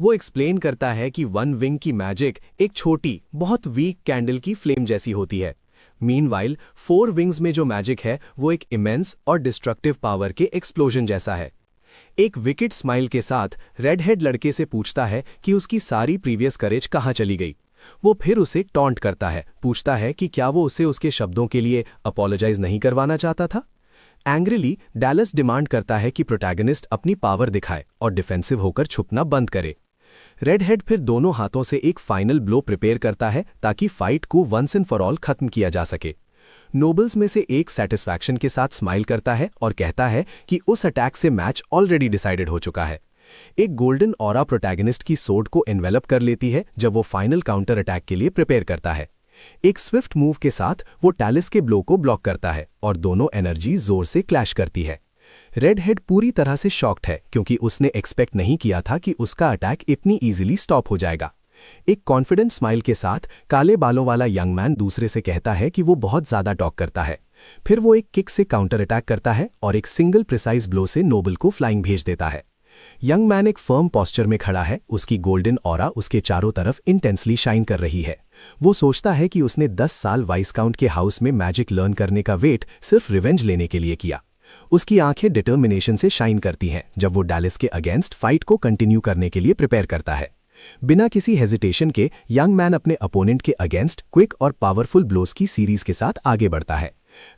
वो एक्सप्लेन करता है कि वन विंग की मैजिक एक छोटी, बहुत वीक कैंडल की फ्लेम जैसी होती है। मीनवाइल 4 विंग्स में जो मैजिक है वो एक इमेंस और डिस्ट्रक्टिव पावर के एक्सप्लोजन जैसा है। एक विकेट स्माइल के साथ रेड हेड लड़के से पूछता है कि उसकी सारी प्रीवियस करेज कहाँ चली गई। वो फिर उसे टॉन्ट करता है, पूछता है कि क्या वो उसे उसके शब्दों के लिए अपोलोजाइज नहीं करवाना चाहता था। एंग्रीली डैलिस डिमांड करता है कि प्रोटैगनिस्ट अपनी पावर दिखाए और डिफेंसिव होकर छुपना बंद करे। रेड हेड फिर दोनों हाथों से एक फाइनल ब्लो प्रिपेयर करता है ताकि फाइट को वंस एंड फॉर ऑल खत्म किया जा सके। नोबल्स में से एक सेटिस्फैक्शन के साथ स्माइल करता है और कहता है कि उस अटैक से मैच ऑलरेडी डिसाइडेड हो चुका है। एक गोल्डन ऑरा प्रोटैगनिस्ट की सोर्ड को एनवेलप कर लेती है जब वो फाइनल काउंटर अटैक के लिए प्रिपेयर करता है। एक स्विफ्ट मूव के साथ वो टैलिस के ब्लो को ब्लॉक करता है और दोनों एनर्जी जोर से क्लैश करती है। रेड हेड पूरी तरह से शॉक्ड है क्योंकि उसने एक्सपेक्ट नहीं किया था कि उसका अटैक इतनी इजीली स्टॉप हो जाएगा। एक कॉन्फिडेंट स्माइल के साथ काले बालों वाला यंग मैन दूसरे से कहता है कि वो बहुत ज्यादा टॉक करता है। फिर वो एक किक से काउंटर अटैक करता है और एक सिंगल प्रिसाइज ब्लो से नोबल को फ्लाइंग भेज देता है। यंग मैन एक फर्म पोस्चर में खड़ा है, उसकी गोल्डन ऑरा उसके चारों तरफ इंटेंसली शाइन कर रही है। वो सोचता है कि उसने 10 साल वाइसकाउंट के हाउस में मैजिक लर्न करने का वेट सिर्फ रिवेंज लेने के लिए किया। उसकी आंखें डिटर्मिनेशन से शाइन करती हैं जब वो डैलिस के अगेंस्ट फाइट को कंटिन्यू करने के लिए प्रिपेयर करता है। बिना किसी हेजिटेशन के यंग मैन अपने अपोनेंट के अगेंस्ट क्विक और पावरफुल ब्लोज की सीरीज के साथ आगे बढ़ता है।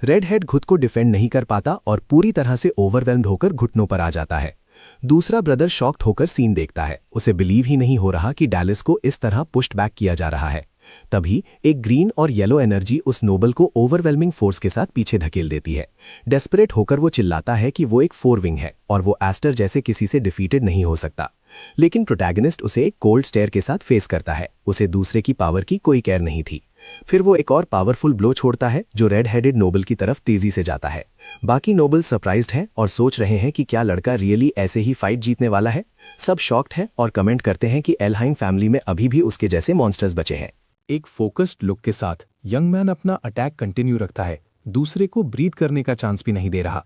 रेड हेड खुद को डिफेंड नहीं कर पाता और पूरी तरह से ओवरवेल्म्ड होकर घुटनों पर आ जाता है। दूसरा ब्रदर शॉक्ड होकर सीन देखता है, उसे बिलीव ही नहीं हो रहा कि डैलिस को इस तरह पुश्ड बैक किया जा रहा है। तभी एक ग्रीन और येलो एनर्जी उस नोबल को ओवरवेल्मिंग फोर्स के साथ पीछे धकेल देती है। डेस्परेट होकर वो चिल्लाता है कि वो एक 4 विंग है और वो एस्टर जैसे किसी से डिफीटेड नहीं हो सकता। लेकिन प्रोटैगनिस्ट उसे एक कोल्ड स्टेयर के साथ फेस करता है, उसे दूसरे की पावर की कोई केयर नहीं थी। फिर वो एक और पावरफुल ब्लो छोड़ता है जो रेड हेडेड नोबल की तरफ तेजी से जाता है। बाकी नोबल सरप्राइज्ड हैं और सोच रहे हैं कि क्या लड़का रियली ऐसे ही फाइट जीतने वाला है। सब शॉक्ड हैं और कमेंट करते हैं कि एल्हाइन फैमिली में अभी भी उसके जैसे मॉन्स्टर्स बचे हैं। एक फोकस्ड लुक के साथ यंग मैन अपना अटैक कंटिन्यू रखता है, दूसरे को ब्रीथ करने का चांस भी नहीं दे रहा।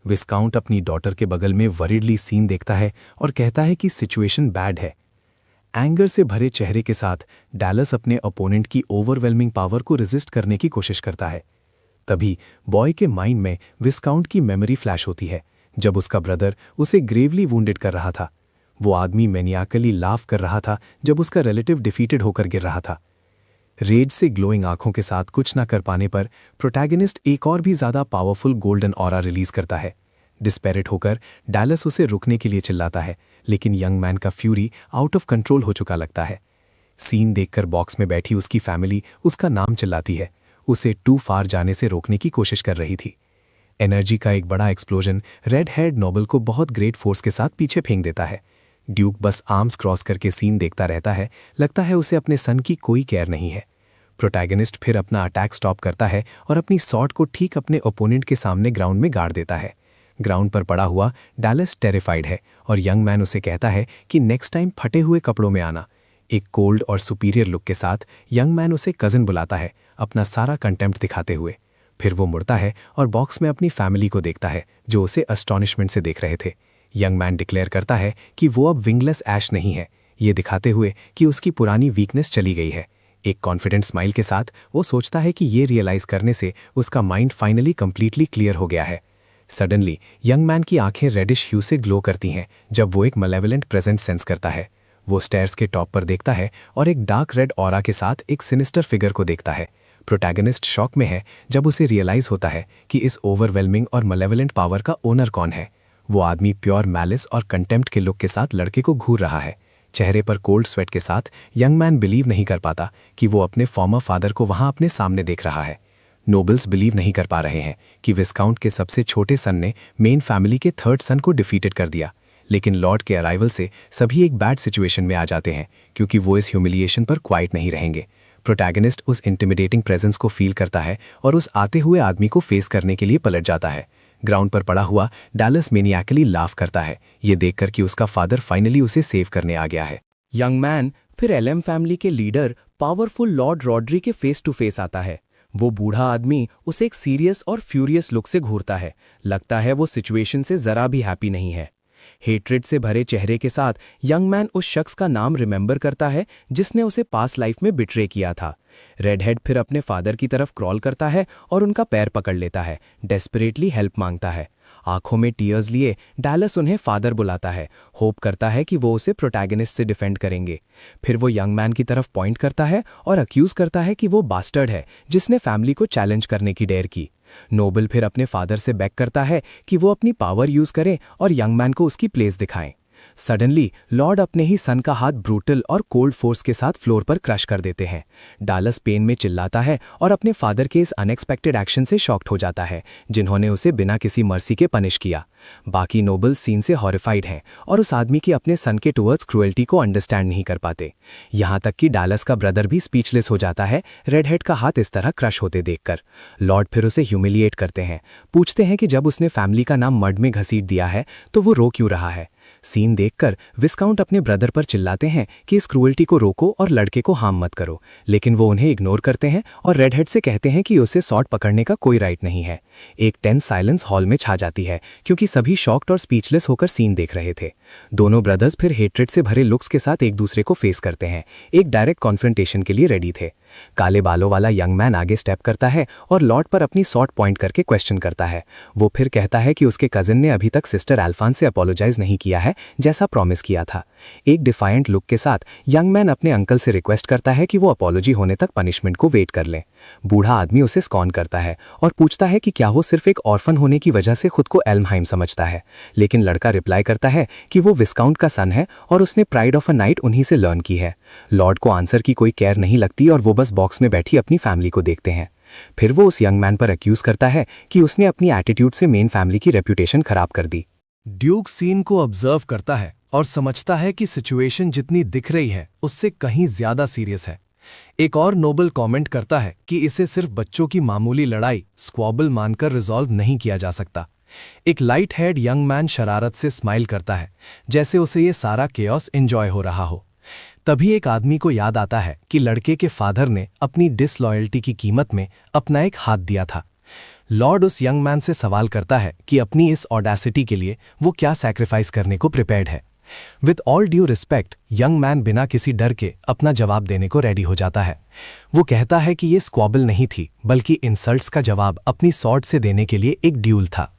विस्काउंट अपनी डॉटर के बगल में वरीडली सीन देखता है और कहता है कि सिचुएशन बैड है। एंगर से भरे चेहरे के साथ डैलस अपने अपोनेंट की ओवरवेल्मिंग पावर को रेजिस्ट करने की कोशिश करता है। तभी बॉय के माइंड में विस्काउंट की मेमोरी फ्लैश होती है जब उसका ब्रदर उसे ग्रेवली वुंडेड कर रहा था। वो आदमी मैनियाकली लाफ कर रहा था जब उसका रिलेटिव डिफीटेड होकर गिर रहा था। रेज से ग्लोइंग आंखों के साथ कुछ न कर पाने पर प्रोटैगनिस्ट एक और भी ज्यादा पावरफुल गोल्डन ऑरा रिलीज करता है। डिस्पेरेट होकर डैलस उसे रुकने के लिए चिल्लाता है, लेकिन यंग मैन का फ्यूरी आउट ऑफ कंट्रोल हो चुका लगता है। सीन देखकर बॉक्स में बैठी उसकी फैमिली उसका नाम चिल्लाती है, उसे टू फार जाने से रोकने की कोशिश कर रही थी। एनर्जी का एक बड़ा एक्सप्लोजन रेड हेड नोबल को बहुत ग्रेट फोर्स के साथ पीछे फेंक देता है। ड्यूक बस आर्म्स क्रॉस करके सीन देखता रहता है, लगता है उसे अपने सन की कोई केयर नहीं है। प्रोटैगनिस्ट फिर अपना अटैक स्टॉप करता है और अपनी सॉर्ड को ठीक अपने ओपोनेंट के सामने ग्राउंड में गाड़ देता है। ग्राउंड पर पड़ा हुआ डैलस टेरिफाइड है और यंग मैन उसे कहता है कि नेक्स्ट टाइम फटे हुए कपड़ों में आना। एक कोल्ड और सुपीरियर लुक के साथ यंग मैन उसे कजिन बुलाता है, अपना सारा कंटेम्प्ट दिखाते हुए। फिर वो मुड़ता है और बॉक्स में अपनी फैमिली को देखता है जो उसे अस्टॉनिशमेंट से देख रहे थे। यंग मैन डिक्लेयर करता है कि वो अब विंगलेस ऐश नहीं है, ये दिखाते हुए कि उसकी पुरानी वीकनेस चली गई है। एक कॉन्फिडेंट स्माइल के साथ वो सोचता है कि ये रियलाइज करने से उसका माइंड फाइनली कंप्लीटली क्लियर हो गया है। सडनली यंग मैन की आंखें रेडिश ह्यू से ग्लो करती हैं जब वो एक मलेवलेंट प्रेजेंट सेंस करता है। वो स्टेयर्स के टॉप पर देखता है और एक डार्क रेड ऑरा के साथ एक सिनिस्टर फिगर को देखता है। प्रोटैगनिस्ट शॉक में है जब उसे रियलाइज होता है कि इस ओवरवेलमिंग और मलेवलेंट पावर का ओनर कौन है। वो आदमी प्योर मैलिस और कंटेम्प्ट के लुक के साथ लड़के को घूर रहा है। चेहरे पर कोल्ड स्वेट के साथ यंग मैन बिलीव नहीं कर पाता कि वो अपने फॉर्मर फादर को वहां अपने सामने देख रहा है। नोबल्स बिलीव नहीं कर पा रहे हैं कि विस्काउंट के सबसे छोटे सन ने मेन फैमिली के थर्ड सन को डिफीटेड कर दिया, लेकिन लॉर्ड के अराइवल से सभी एक बैड सिचुएशन में आ जाते हैं क्योंकि वो इस ह्यूमिलिएशन पर क्वाइट नहीं रहेंगे। प्रोटैगनिस्ट उस इंटिमिडेटिंग प्रेजेंस को फील करता है और उस आते हुए आदमी को फेस करने के लिए पलट जाता है। ग्राउंड पर पड़ा हुआ डैलस मेनियाकली लाफ करता है ये देखकर कि उसका फादर फाइनली उसे सेव करने आ गया है। यंग मैन फिर एलएम फैमिली के लीडर पावरफुल लॉर्ड रॉड्री के फेस टू फेस आता है। वो बूढ़ा आदमी उसे एक सीरियस और फ्यूरियस लुक से घूरता है। लगता है वो सिचुएशन से जरा भी हैप्पी नहीं है। हेट्रेड से भरे चेहरे के साथ यंग मैन उस शख्स का नाम रिमेंबर करता है जिसने उसे पास्ट लाइफ में बिट्रे किया था। रेडहेड फिर अपने फादर की तरफ क्रॉल करता है और उनका पैर पकड़ लेता है, डेस्परेटली हेल्प मांगता है। आंखों में टीयर्स लिए डैलस उन्हें फादर बुलाता है, होप करता है कि वो उसे प्रोटैगनिस्ट से डिफेंड करेंगे। फिर वो यंग मैन की तरफ पॉइंट करता है और अक्यूज करता है कि वो बास्टर्ड है जिसने फैमिली को चैलेंज करने की डेयर की। नोबल फिर अपने फादर से बेग करता है कि वो अपनी पावर यूज करें और यंग मैन को उसकी प्लेस दिखाएं। सडनली लॉर्ड अपने ही सन का हाथ ब्रूटल और कोल्ड फोर्स के साथ फ्लोर पर क्रश कर देते हैं। डालस पेन में चिल्लाता है और अपने फादर के इस अनएक्सपेक्टेड एक्शन से शॉक्ड हो जाता है जिन्होंने उसे बिना किसी मर्सी के पनिश किया। बाकी नोबल सीन से हॉरिफाइड हैं और उस आदमी की अपने सन के टुवर्ड्स क्रुएल्टी को अंडरस्टैंड नहीं कर पाते। यहाँ तक कि डालस का ब्रदर भी स्पीचलेस हो जाता है रेडहेड का हाथ इस तरह क्रश होते देखकर। लॉर्ड फिर उसे ह्यूमिलिएट करते हैं, पूछते हैं कि जब उसने फैमिली का नाम मड में घसीट दिया है तो वो रो क्यों रहा है। सीन देखकर विस्काउंट अपने ब्रदर पर चिल्लाते हैं कि इस क्रूएल्टी को रोको और लड़के को हार्म मत करो, लेकिन वो उन्हें इग्नोर करते हैं और रेडहेड से कहते हैं कि उसे सॉर्ट पकड़ने का कोई राइट नहीं है। एक टेंस साइलेंस हॉल में छा जाती है क्योंकि सभी शॉक्ड और स्पीचलेस होकर सीन देख रहे थे। दोनों ब्रदर्स फिर हेट्रेड से भरे लुक्स के साथ एक दूसरे को फेस करते हैं, एक डायरेक्ट कॉन्फ्रंटेशन के लिए रेडी थे। काले बालों वाला यंग मैन आगे स्टेप करता है और लॉर्ड पर अपनी सॉर्ट पॉइंट करके क्वेश्चन करता है। वो फिर कहता है कि उसके कजिन ने अभी तक सिस्टर अल्फान से अपोलोजाइज नहीं किया है जैसा प्रॉमिस किया था। एक डिफाइंट लुक के साथ यंग मैन अपने अंकल से रिक्वेस्ट करता है कि वो अपॉलोजी होने तक पनिशमेंट को वेट कर लें। बूढ़ा आदमी उसे स्कॉन करता है और पूछता है कि क्या वो सिर्फ एक ऑर्फन होने की वजह से खुद को एल्महाइम समझता है, लेकिन लड़का रिप्लाई करता है कि वो विस्काउंट का सन है और उसने प्राइड ऑफ अ नाइट उन्हीं से लर्न की है। लॉर्ड को आंसर की कोई केयर नहीं लगती और वो बस बॉक्स में बैठी अपनी फैमिली को देखते हैं। फिर वो उस यंग मैन पर अक्यूज करता है कि उसने अपनी एटीट्यूड से मेन फैमिली की रेप्यूटेशन खराब कर दी। ड्यूक सीन को ऑब्जर्व करता है और समझता है कि सिचुएशन जितनी दिख रही है उससे कहीं ज्यादा सीरियस है। एक और नोबल कमेंट करता है कि इसे सिर्फ बच्चों की मामूली लड़ाई स्क्वॉबल मानकर रिजॉल्व नहीं किया जा सकता। एक लाइट हेड यंग मैन शरारत से स्माइल करता है जैसे उसे ये सारा केओस एंजॉय हो रहा हो। तभी एक आदमी को याद आता है कि लड़के के फादर ने अपनी डिसलॉयल्टी की कीमत में अपना एक हाथ दिया था। लॉर्ड उस यंग मैन से सवाल करता है कि अपनी इस ऑडेसिटी के लिए वो क्या सैक्रिफाइस करने को प्रिपेयर्ड है। With all due respect young man बिना किसी डर के अपना जवाब देने को रेडी हो जाता है। वो कहता है कि ये स्क्वॉबल नहीं थी बल्कि इंसल्ट्स का जवाब अपनी सॉर्ड से देने के लिए एक ड्यूल था।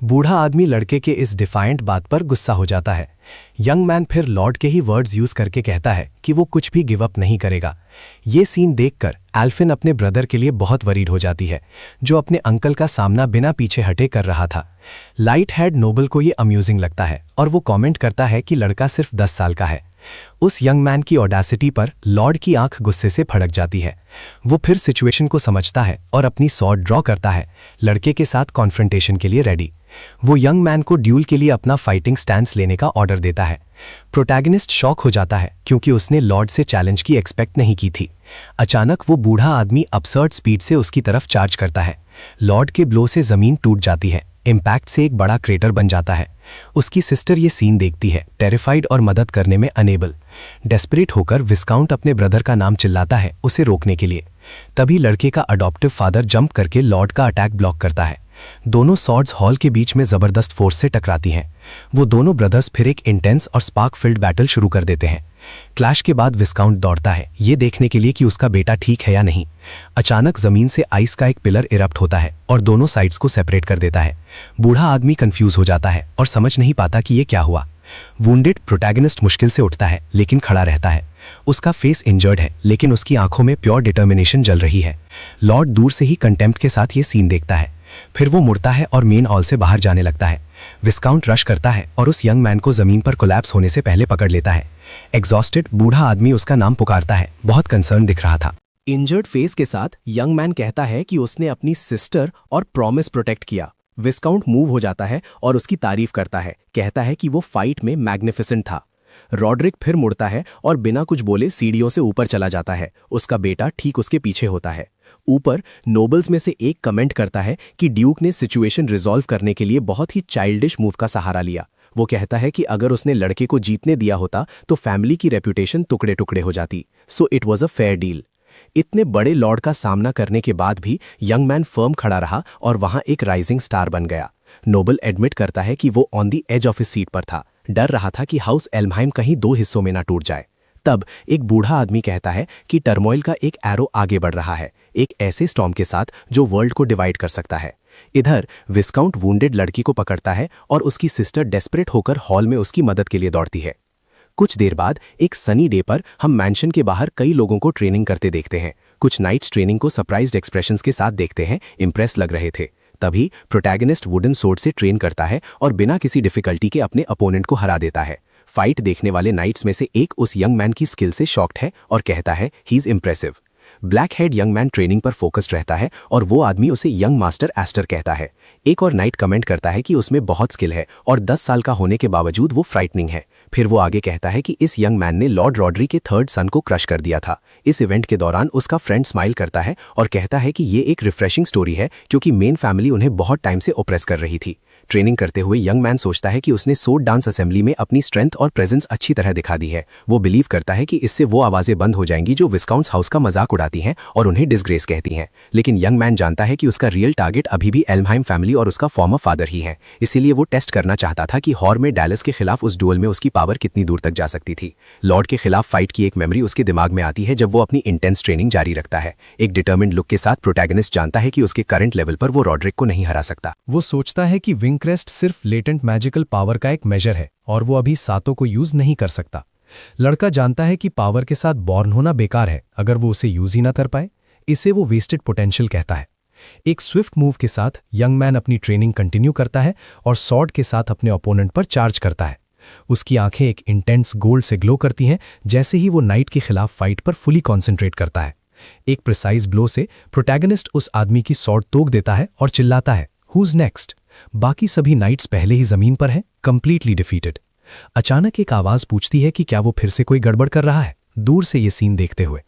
बूढ़ा आदमी लड़के के इस डिफाइंट बात पर गुस्सा हो जाता है। यंग मैन फिर लॉर्ड के ही वर्ड्स यूज करके कहता है कि वो कुछ भी गिव अप नहीं करेगा। ये सीन देखकर एल्फिन अपने ब्रदर के लिए बहुत वरीड हो जाती है जो अपने अंकल का सामना बिना पीछे हटे कर रहा था। लाइट हेड नोबल को ये अम्यूजिंग लगता है और वो कमेंट करता है कि लड़का सिर्फ 10 साल का है। उस यंग मैन की ऑडेसिटी पर लॉर्ड की आंख गुस्से से फड़क जाती है। वो फिर सिचुएशन को समझता है और अपनी सॉर्ड ड्रॉ करता है, लड़के के साथ कॉन्फ्रंटेशन के लिए रेडी। वो यंग मैन को ड्यूल के लिए अपना फाइटिंग स्टैंस लेने का ऑर्डर देता है। प्रोटैगनिस्ट शॉक हो जाता है क्योंकि उसने लॉर्ड से चैलेंज की एक्सपेक्ट नहीं की थी। अचानक वो बूढ़ा आदमी अपसर्ड स्पीड से उसकी तरफ चार्ज करता है। लॉर्ड के ब्लो से जमीन टूट जाती है, इम्पैक्ट से एक बड़ा क्रेटर बन जाता है। उसकी सिस्टर ये सीन देखती है, टेरिफाइड और मदद करने में अनेबल। डेस्परेट होकर विस्काउंट अपने ब्रदर का नाम चिल्लाता है उसे रोकने के लिए। तभी लड़के का अडॉप्टिव फादर जंप करके लॉर्ड का अटैक ब्लॉक करता है। दोनों सॉर्ड्स हॉल के बीच में जबरदस्त फोर्स से टकराती हैं। वो दोनों ब्रदर्स फिर एक इंटेंस और स्पार्क फिल्ड बैटल शुरू कर देते हैं। क्लैश के बाद विस्काउंट दौड़ता है ये देखने के लिए कि उसका बेटा ठीक है या नहीं। अचानक जमीन से आइस का एक पिलर इरप्ट होता है और दोनों साइड्स को सेपरेट कर देता है। बूढ़ा आदमी कंफ्यूज हो जाता है और समझ नहीं पाता कि ये क्या हुआ। वुंडेड प्रोटैगनिस्ट मुश्किल से उठता है लेकिन खड़ा रहता है। उसका फेस इंजर्ड है लेकिन उसकी आंखों में प्योर डिटर्मिनेशन जल रही है। लॉर्ड दूर से ही कंटेम्प्ट के साथ ये सीन देखता है। फिर वो मुड़ता है और मेन हॉल से बाहर जाने लगता है। विस्काउंट रश करता है और उस यंग मैन को जमीन पर कोलैप्स होने से पहले पकड़ लेता है। एग्जॉस्टेड बूढ़ा आदमी उसका नाम पुकारता है, बहुत कंसर्न दिख रहा था। इंजर्ड फेस के साथ यंग मैन कहता है कि उसने अपनी सिस्टर और प्रॉमिस प्रोटेक्ट किया। विस्काउंट मूव हो जाता है और उसकी तारीफ करता है, कहता है कि वो फाइट में मैग्निफिसेंट था। रॉड्रिक फिर मुड़ता है और बिना कुछ बोले सीढ़ियों से ऊपर चला जाता है। उसका बेटा ठीक उसके पीछे होता है। ऊपर नोबल्स में से एक कमेंट करता है कि ड्यूक ने सिचुएशन रिजॉल्व करने के लिए बहुत ही चाइल्डिश मूव का सहारा लिया। वो कहता है कि अगर उसने लड़के को जीतने दिया होता तो फैमिली की रेपुटेशन टुकड़े टुकड़े हो जाती। So it was a fair deal. इतने बड़े लॉर्ड का सामना करने के बाद भी यंग मैन फर्म खड़ा रहा और वहां एक राइजिंग स्टार बन गया। नोबल एडमिट करता है कि वो on the edge of his seat पर था, डर रहा था कि हाउस एल्महाइम कहीं दो हिस्सों में ना टूट जाए। तब एक बूढ़ा आदमी कहता है कि टर्मोइल का एक एरो आगे बढ़ रहा है, एक ऐसे स्टॉर्म के साथ जो वर्ल्ड को डिवाइड कर सकता है। इधर विस्काउंट वुंडेड लड़की को पकड़ता है और उसकी सिस्टर डेस्परेट होकर हॉल में उसकी मदद के लिए दौड़ती है। कुछ देर बाद एक सनी डे पर हम मैंशन के बाहर कई लोगों को ट्रेनिंग करते देखते हैं। कुछ नाइट्स ट्रेनिंग को सरप्राइज्ड एक्सप्रेशंस के साथ देखते हैं, इंप्रेस लग रहे थे। तभी प्रोटैगनिस्ट वुडन सोर्ड से ट्रेन करता है और बिना किसी डिफिकल्टी के अपने अपोनेंट को हरा देता है। फाइट देखने वाले नाइट्स में से एक उस यंग मैन की स्किल से शॉक्ड है और कहता है he is impressive. Black head young man training पर फोकस्ड रहता है और वो आदमी उसे यंग मास्टर एस्टर कहता है। एक और नाइट कमेंट करता है कि उसमें बहुत स्किल है और 10 साल का होने के बावजूद वो फ्राइटनिंग है। फिर वो आगे कहता है कि इस यंग मैन ने लॉर्ड रॉड्री के थर्ड सन को क्रश कर दिया था। इस इवेंट के दौरान उसका फ्रेंड स्माइल करता है और कहता है कि ये एक रिफ्रेशिंग स्टोरी है क्योंकि मेन फैमिली उन्हें बहुत टाइम से ओप्रेस कर रही थी। ट्रेनिंग करते हुए यंग मैन सोचता है कि उसने सोर्ड डांस असेंबली में अपनी स्ट्रेंथ और प्रेजेंस अच्छी तरह दिखा दी है। वो बिलीव करता है कि इससे वो आवाजें बंद हो जाएंगी जो विस्काउंट्स हाउस का मजाक उड़ाती हैं और उन्हें डिसग्रेस कहती हैं। लेकिन यंग मैन जानता है कि उसका रियल टारगेट अभी भी एल्महाइम फैमिली और उसका फॉर्मर फादर ही है। इसीलिए वो टेस्ट करना चाहता था कि हॉर में डैलस के खिलाफ उस डुअल में उसकी पावर कितनी दूर तक जा सकती थी। लॉर्ड के खिलाफ फाइट की एक मेमोरी उसके दिमाग में आती है जब वो अपनी इंटेंस ट्रेनिंग जारी रखता है। एक डिटर्मिन्ड लुक के साथ प्रोटैगनिस्ट जानता है कि उसके करंट लेवल पर वो रॉड्रिक को नहीं हरा सकता। वो सोचता है कि विंक्रेस्ट सिर्फ लेटेंट मैजिकल पावर का एक मेजर है और वो अभी सातों को यूज नहीं कर सकता। लड़का जानता है कि पावर के साथ बॉर्न होना बेकार है अगर वो उसे यूज ही ना कर पाए। इसे वो वेस्टेड पोटेंशियल कहता है। एक स्विफ्ट मूव के साथ यंग मैन अपनी ट्रेनिंग कंटिन्यू करता है और सॉर्ड के साथ अपने ओपोनेंट पर चार्ज करता है। उसकी आंखें एक इंटेंस गोल्ड से ग्लो करती हैं जैसे ही वो नाइट के खिलाफ फाइट पर फुली कॉन्सेंट्रेट करता है। एक प्रिसाइज ब्लो से प्रोटैगनिस्ट उस आदमी की सॉर्ड तोड़ देता है और चिल्लाता है, हुज नेक्स्ट? बाकी सभी नाइट्स पहले ही जमीन पर हैं, कंप्लीटली डिफीटेड। अचानक एक आवाज पूछती है कि क्या वो फिर से कोई गड़बड़ कर रहा है, दूर से ये सीन देखते हुए।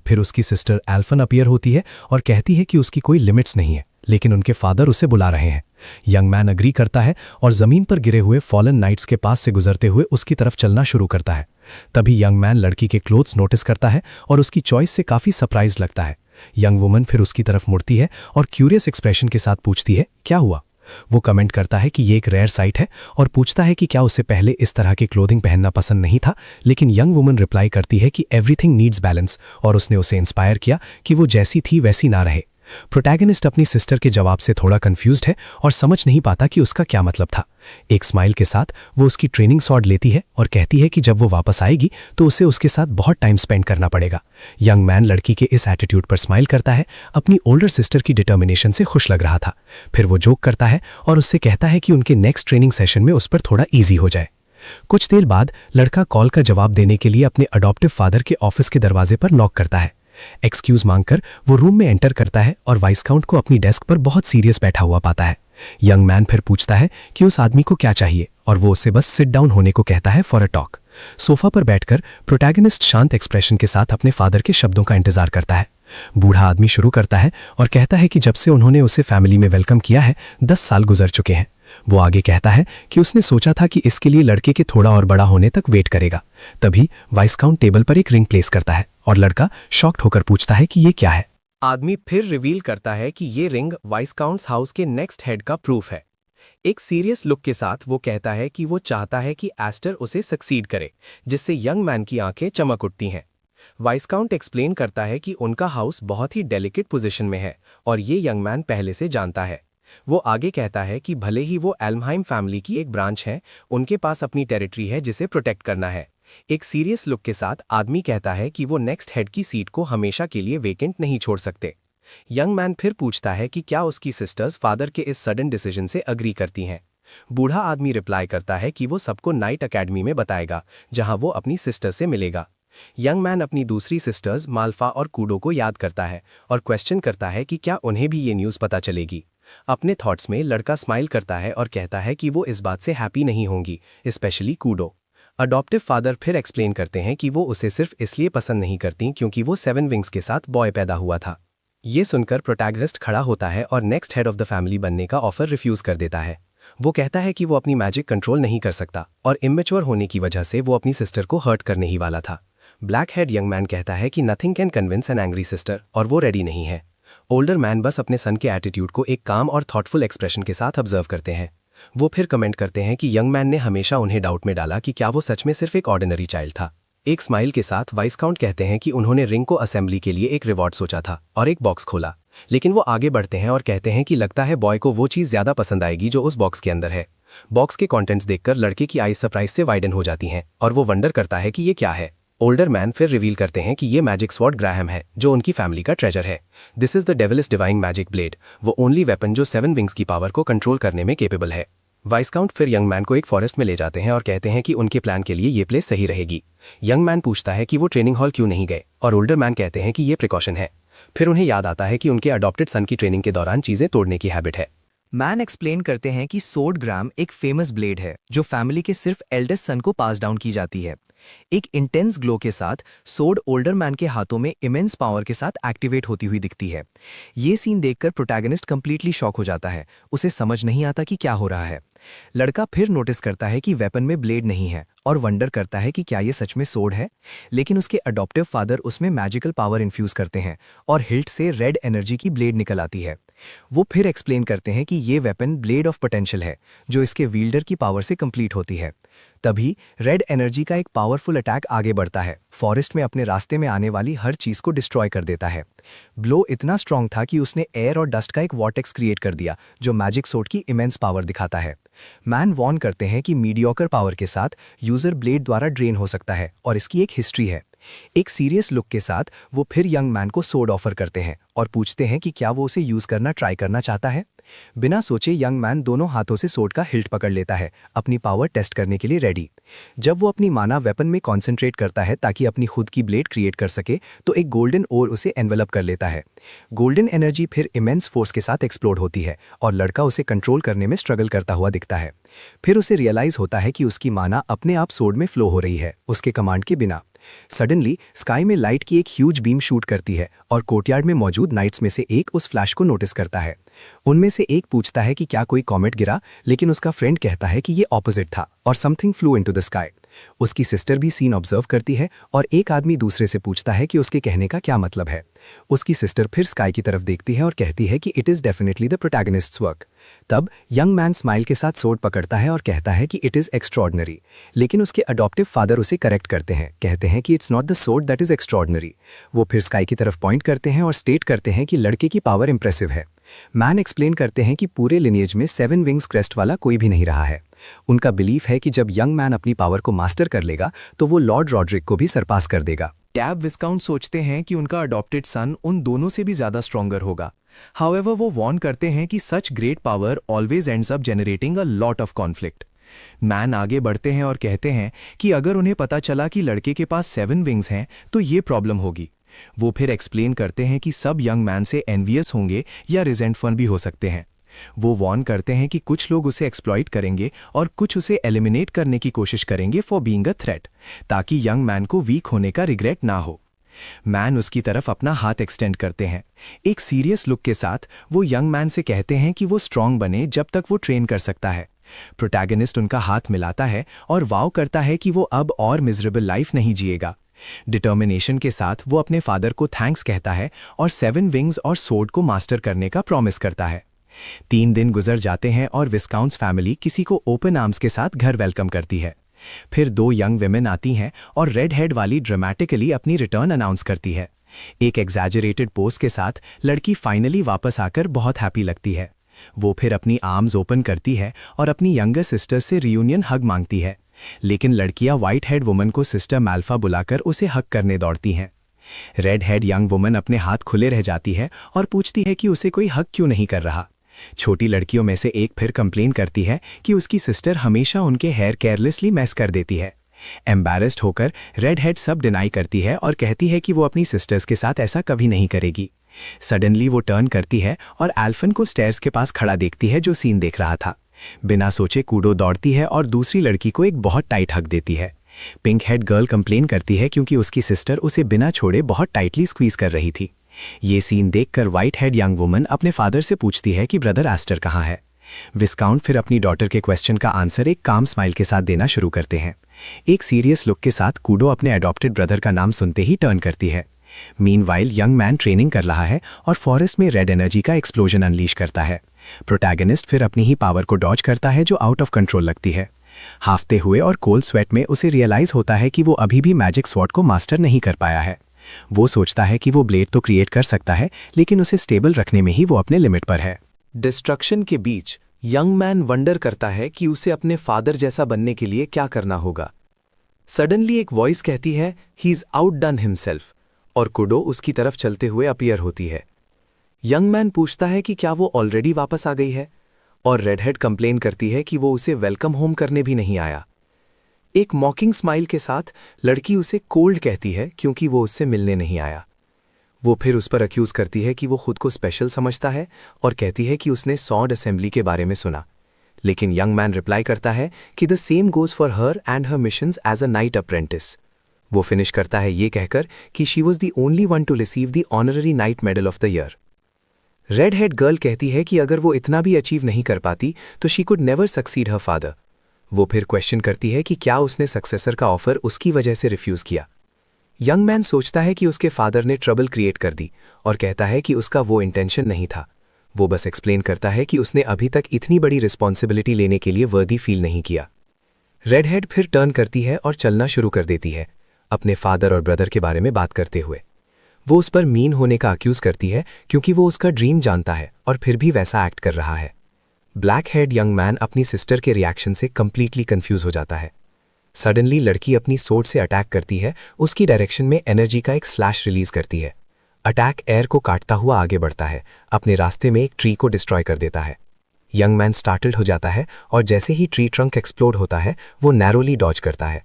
फिर उसकी सिस्टर एल्फन अपीयर होती है और कहती है कि उसकी कोई लिमिट्स नहीं है, लेकिन उनके फादर उसे बुला रहे हैं। यंग मैन अग्री करता है और जमीन पर गिरे हुए फॉलन नाइट्स के पास से गुजरते हुए उसकी तरफ चलना शुरू करता है। तभी यंग मैन लड़की के क्लोथ्स नोटिस करता है और उसकी चॉइस से काफी सरप्राइज लगता है। यंग वुमन फिर उसकी तरफ मुड़ती है और क्यूरियस एक्सप्रेशन के साथ पूछती है, क्या हुआ? वो कमेंट करता है कि ये एक रेयर साइट है और पूछता है कि क्या उससे पहले इस तरह की क्लोथिंग पहनना पसंद नहीं था। लेकिन यंग वुमन रिप्लाई करती है कि एवरीथिंग नीड्स बैलेंस और उसने उसे इंस्पायर किया कि वो जैसी थी वैसी ना रहे। प्रोटैगनिस्ट अपनी सिस्टर के जवाब से थोड़ा कंफ्यूज्ड है और समझ नहीं पाता कि उसका क्या मतलब था। एक स्माइल के साथ वो उसकी ट्रेनिंग सॉर्ड लेती है और कहती है कि जब वो वापस आएगी तो उसे उसके साथ बहुत टाइम स्पेंड करना पड़ेगा। यंग मैन लड़की के इस एटीट्यूड पर स्माइल करता है, अपनी ओल्डर सिस्टर की डिटर्मिनेशन से खुश लग रहा था। फिर वो जोक करता है और उससे कहता है कि उनके नेक्स्ट ट्रेनिंग सेशन में उस पर थोड़ा ईजी हो जाए। कुछ देर बाद लड़का कॉल का जवाब देने के लिए अपने अडॉप्टिव फादर के ऑफिस के दरवाजे पर नॉक करता है। एक्सक्यूज मांगकर वो रूम में एंटर करता है और वाइस्काउंट को अपनी डेस्क पर बहुत सीरियस बैठा हुआ पाता है। यंग मैन फिर पूछता है कि उस आदमी को क्या चाहिए और वो उससे बस सिट डाउन होने को कहता है फॉर अ टॉक। सोफा पर बैठकर प्रोटैगनिस्ट शांत एक्सप्रेशन के साथ अपने फादर के शब्दों का इंतजार करता है। बूढ़ा आदमी शुरू करता है और कहता है कि जब से उन्होंने उसे फैमिली में वेलकम किया है 10 साल गुजर चुके हैं। वो आगे कहता है कि उसने सोचा था कि इसके लिए लड़के के थोड़ा और बड़ा होने तक वेट करेगा। तभी वाइस्काउंट टेबल पर एक रिंग प्लेस करता है और लड़का शॉक्ड होकर पूछता है कि ये क्या है। आदमी फिर रिवील करता है कि ये रिंग वाइस्काउंट्स हाउस के नेक्स्ट हेड का प्रूफ है। एक सीरियस लुक के साथ वो कहता है कि वो चाहता है कि एस्टर उसे सक्सीड करे, जिससे यंग मैन की आंखें चमक उठती हैं। वाइस्काउंट एक्सप्लेन करता है कि उनका हाउस बहुत ही डेलिकेट पोजीशन में है और ये यंग मैन पहले से जानता है। वो आगे कहता है कि भले ही वो एल्महाइम फैमिली की एक ब्रांच है, उनके पास अपनी टेरिटरी है जिसे प्रोटेक्ट करना है। एक सीरियस लुक के साथ आदमी कहता है कि वो नेक्स्ट हेड की सीट को हमेशा के लिए वेकेंट नहीं छोड़ सकते। यंग मैन फिर पूछता है कि क्या उसकी सिस्टर्स फादर के इस सडन डिसीजन से अग्री करती हैं। बूढ़ा आदमी रिप्लाई करता है कि वो सबको नाइट अकेडमी में बताएगा, जहां वो अपनी सिस्टर से मिलेगा। यंग मैन अपनी दूसरी सिस्टर्स माल्फा और कूडो को याद करता है और क्वेश्चन करता है कि क्या उन्हें भी ये न्यूज़ पता चलेगी। अपने थॉट्स में लड़का स्माइल करता है और कहता है कि वो इस बात से हैप्पी नहीं होंगी, स्पेशली कूडो। अडॉप्टिव फादर फिर एक्सप्लेन करते हैं कि वो उसे सिर्फ इसलिए पसंद नहीं करती क्योंकि वो 7 विंग्स के साथ बॉय पैदा हुआ था। ये सुनकर प्रोटैगनिस्ट खड़ा होता है और next head of the family बनने का ऑफर रिफ्यूज कर देता है। वो कहता है कि वो अपनी मैजिक कंट्रोल नहीं कर सकता और इमेच्योर होने की वजह से वो अपनी सिस्टर को हर्ट करने ही वाला था। ब्लैक हेड यंग मैन कहता है कि nothing can convince an angry sister और वो रेडी नहीं है। ओल्डर मैन बस अपने सन के एटीट्यूड को एक काम और थॉटफुल एक्सप्रेशन के साथ ऑब्जर्व करते हैं। वो फिर कमेंट करते हैं कि यंग मैन ने हमेशा उन्हें डाउट में डाला कि क्या वो सच में सिर्फ एक ऑर्डिनरी चाइल्ड था। एक स्माइल के साथ वाइस्काउंट कहते हैं कि उन्होंने रिंग को असेंबली के लिए एक रिवॉर्ड सोचा था और एक बॉक्स खोला, लेकिन वो आगे बढ़ते हैं और कहते हैं कि लगता है बॉय को वो चीज़ ज़्यादा पसंद आएगी जो उस बॉक्स के अंदर है। बॉक्स के कंटेंट्स देखकर लड़के की आईज सरप्राइज से वाइडन हो जाती हैं और वो वंडर करता है कि ये क्या है। ओल्डर मैन फिर रिवील करते हैं कि ये मैजिक स्वॉर्ड ग्राहम है जो उनकी फैमिली का ट्रेजर है। This is the devil's divine magic blade, वो ओनली वेपन जो 7 विंग्स की पावर को कंट्रोल करने में केपेबल है। वाइस्काउंट फिर यंग मैन को एक फॉरेस्ट में ले जाते हैं और कहते हैं कि उनके प्लान के लिए ये प्लेस सही रहेगी। यंग मैन पूछता है कि वो ट्रेनिंग हॉल क्यों नहीं गए और ओल्डर मैन कहते हैं कि ये प्रिकॉशन है। फिर उन्हें याद आता है कि उनके अडॉप्टेड सन की ट्रेनिंग के दौरान चीजें तोड़ने की हैबिट है। मैन एक्सप्लेन करते हैं कि सोर्ड ग्राम एक फेमस ब्लेड है जो फैमिली के सिर्फ एल्डेस्ट सन को पास डाउन की जाती है। एक इंटेंस ग्लो के साथ सोर्ड ओल्डर मैन के हाथों में इमेंस पावर के साथ एक्टिवेट होती हुई दिखती है। ये सीन देखकर प्रोटैगनिस्ट कंप्लीटली शॉक हो जाता है, उसे समझ नहीं आता कि क्या हो रहा है। लड़का फिर नोटिस करता है कि वेपन में ब्लेड नहीं है और वंडर करता है कि क्या ये सच में सोर्ड है, लेकिन उसके अडॉप्टिव फादर उसमें मैजिकल पावर इन्फ्यूज करते हैं और हिल्ट से रेड एनर्जी की ब्लेड निकल आती है। वो फिर एक्सप्लेन करते हैं कि ये वेपन ब्लेड ऑफ पोटेंशियल है जो इसके विल्डर की पावर से कंप्लीट होती है। तभी रेड एनर्जी का एक पावरफुल अटैक आगे बढ़ता है, फॉरेस्ट में अपने रास्ते में आने वाली हर चीज को डिस्ट्रॉय कर देता है। ब्लो इतना स्ट्रांग था कि उसने एयर और डस्ट का एक वॉर्टेक्स क्रिएट कर दिया जो मैजिक सोर्ड की इमेंस पावर दिखाता है। मैन वॉर्न करते हैं कि मीडियोकर पावर के साथ यूजर ब्लेड द्वारा ड्रेन हो सकता है और इसकी एक हिस्ट्री है। एक सीरियस लुक के साथ वो फिर यंग मैन को सोर्ड ऑफर करते हैं और पूछते हैं कि क्या वो उसे यूज करना ट्राई करना चाहता है। बिना सोचे यंग मैन दोनों हाथों से सोर्ड का हिल्ट पकड़ लेता है, अपनी पावर टेस्ट करने के लिए रेडी। जब वो अपनी माना वेपन में कॉन्सेंट्रेट करता है ताकि अपनी खुद की ब्लेड क्रिएट कर सके, तो एक गोल्डन ओर उसे एनवेलप कर लेता है। गोल्डन एनर्जी फिर इमेंस फोर्स के साथ एक्सप्लोड होती है और लड़का उसे कंट्रोल करने में स्ट्रगल करता हुआ दिखता है। फिर उसे रियलाइज होता है कि उसकी माना अपने आप सोर्ड में फ्लो हो रही है, उसके कमांड के बिना। सडनली स्काई में लाइट की एक ह्यूज बीम शूट करती है और कोर्टयार्ड में मौजूद नाइट्स में से एक उस फ्लैश को नोटिस करता है। उनमें से एक पूछता है कि क्या कोई कॉमेट गिरा, लेकिन उसका फ्रेंड कहता है कि ये ऑपोजिट था और something flu into the sky. उसकी सिस्टर भी सीन ऑब्जर्व करती है और एक आदमी दूसरे से पूछता है कि उसके कहने का क्या मतलब है। उसकी सिस्टर फिर स्काई की तरफ देखती है और कहती है कि it is definitely the protagonist's work. तब यंग मैन स्माइल के साथ सोर्ड पकड़ता है और कहता है कि इट इज एक्स्ट्रॉर्डनरी, लेकिन उसके अडॉप्टिव फादर उसे करेक्ट करते हैं, कहते हैं कि it's not the sword that is extraordinary. वो फिर स्काई की तरफ पॉइंट करते हैं और स्टेट करते हैं कि लड़के की पावर इंप्रेसिव है। मैन एक्सप्लेन करते हैं कि पूरे लिनिएज में 7 विंग्स क्रेस्ट वाला कोई भी नहीं रहा है। उनका बिलीफ है कि जब यंग मैन अपनी पावर को मास्टर कर लेगा तो वो लॉर्ड रॉड्रिक को भी सरपास कर देगा। टैब विस्काउंट सोचते हैं कि उनका अडॉप्टेड सन उन दोनों से भी ज्यादा स्ट्रॉन्गर होगा। हाउएवर वो वॉर्न करते हैं कि such great power always ends up generating a lot of conflict. Man आगे बढ़ते हैं और कहते हैं कि अगर उन्हें पता चला कि लड़के के पास 7 विंग्स हैं तो ये प्रॉब्लम होगी। वो फिर एक्सप्लेन करते हैं कि सब यंग मैन से एनवियस होंगे या रिजेंटफुल भी हो सकते हैं। वो वॉर्न करते हैं कि कुछ लोग उसे एक्सप्लॉइट करेंगे और कुछ उसे एलिमिनेट करने की कोशिश करेंगे फॉर बीइंग अ थ्रेट, ताकि यंग मैन को वीक होने का रिग्रेट ना हो। मैन उसकी तरफ अपना हाथ एक्सटेंड करते हैं। एक सीरियस लुक के साथ वो यंग मैन से कहते हैं कि वो स्ट्रांग बने जब तक वो ट्रेन कर सकता है। प्रोटैगनिस्ट उनका हाथ मिलाता है और वाव करता है कि वो अब और मिजरेबल लाइफ नहीं जिएगा। डिटर्मिनेशन के साथ वो अपने फादर को थैंक्स कहता है और 7 विंग्स और सोर्ड को मास्टर करने का प्रॉमिस करता है। 3 दिन गुजर जाते हैं और विस्काउंट्स फैमिली किसी को ओपन आर्म्स के साथ घर वेलकम करती है। फिर 2 यंग विमेन आती हैं और रेड हेड वाली ड्रामेटिकली अपनी रिटर्न अनाउंस करती है। एक एग्जैजरेटेड पोज के साथ लड़की फाइनली वापस आकर बहुत हैप्पी लगती है। वो फिर अपनी आर्म्स ओपन करती है और अपनी यंगर सिस्टर से रियूनियन हग मांगती है, लेकिन लड़कियां व्हाइट हेड वुमन को सिस्टर मैल्फा बुलाकर उसे हग करने दौड़ती हैं। रेड हेड यंग वुमन अपने हाथ खुले रह जाती है और पूछती है कि उसे कोई हग क्यों नहीं कर रहा। छोटी लड़कियों में से एक फिर कंप्लेन करती है कि उसकी सिस्टर हमेशा उनके हेयर केयरलेसली मैस कर देती है। एम्बैरेस्ड होकर रेड हेड सब डिनाई करती है और कहती है कि वो अपनी सिस्टर्स के साथ ऐसा कभी नहीं करेगी। सडनली वो टर्न करती है और एल्फन को स्टेयर्स के पास खड़ा देखती है जो सीन देख रहा था। बिना सोचे कूडो दौड़ती है और दूसरी लड़की को एक बहुत टाइट हग देती है। पिंक हेड गर्ल कंप्लेन करती है क्योंकि उसकी सिस्टर उसे बिना छोड़े बहुत टाइटली स्क्वीज कर रही थी। ये सीन देखकर व्हाइट हेड यंग वुमन अपने फादर से पूछती है कि ब्रदर एस्टर कहाँ है। विस्काउंट फिर अपनी डॉटर के क्वेश्चन का आंसर एक काम स्माइल के साथ देना शुरू करते हैं। एक सीरियस लुक के साथ कूडो अपने अडॉप्टेड ब्रदर का नाम सुनते ही टर्न करती है। मीनवाइल यंग मैन ट्रेनिंग कर रहा है और फॉरेस्ट में रेड एनर्जी का एक्सप्लोजन अनलीश करता है। प्रोटैगनिस्ट फिर अपनी ही पावर को डॉज करता है जो आउट ऑफ कंट्रोल लगती है। हाफते हुए और कोल्ड स्वेट में उसे रियलाइज होता है कि वो अभी भी मैजिक स्वॉर्ड को मास्टर नहीं कर पाया है। वो सोचता है कि वो ब्लेड तो क्रिएट कर सकता है, लेकिन उसे स्टेबल रखने में ही वो अपने लिमिट पर है। डिस्ट्रक्शन के बीच यंग मैन वंडर करता है कि उसे अपने फादर जैसा बनने के लिए क्या करना होगा। सडनली एक वॉइस कहती है ही इज आउटडन हिमसेल्फ और कुडो उसकी तरफ चलते हुए अपीयर होती है। यंग मैन पूछता है कि क्या वो ऑलरेडी वापस आ गई है और रेडहेड कंप्लेन करती है कि वो उसे वेलकम होम करने भी नहीं आया। एक मॉकिंग स्माइल के साथ लड़की उसे कोल्ड कहती है क्योंकि वो उससे मिलने नहीं आया। वो फिर उस पर अक्यूज करती है कि वो खुद को स्पेशल समझता है और कहती है कि उसने सॉर्ड असेंबली के बारे में सुना, लेकिन यंग मैन रिप्लाई करता है कि the same goes for her and her missions as a knight apprentice. वो फिनिश करता है ये कहकर कि she was the only one to receive the honorary knight medal of the year. Red head girl कहती है कि अगर वो इतना भी अचीव नहीं कर पाती तो she could never succeed her father. वो फिर क्वेश्चन करती है कि क्या उसने सक्सेसर का ऑफर उसकी वजह से रिफ्यूज किया। यंग मैन सोचता है कि उसके फादर ने ट्रबल क्रिएट कर दी और कहता है कि उसका वो इंटेंशन नहीं था। वो बस एक्सप्लेन करता है कि उसने अभी तक इतनी बड़ी रिस्पॉन्सिबिलिटी लेने के लिए वर्दी फील नहीं किया। रेड हेड फिर टर्न करती है और चलना शुरू कर देती है, अपने फादर और ब्रदर के बारे में बात करते हुए। वो उस पर मीन होने का अक्यूज करती है क्योंकि वो उसका ड्रीम जानता है और फिर भी वैसा एक्ट कर रहा है। ब्लैक हेड यंग मैन अपनी सिस्टर के रिएक्शन से कंप्लीटली कंफ्यूज हो जाता है। सडनली लड़की अपनी सोर्ड से अटैक करती है, उसकी डायरेक्शन में एनर्जी का एक स्लैश रिलीज करती है। अटैक एयर को काटता हुआ आगे बढ़ता है, अपने रास्ते में एक ट्री को डिस्ट्रॉय कर देता है। यंग मैन स्टार्टल्ड हो जाता है और जैसे ही ट्री ट्रंक एक्सप्लोड होता है वो नैरोली डॉज करता है।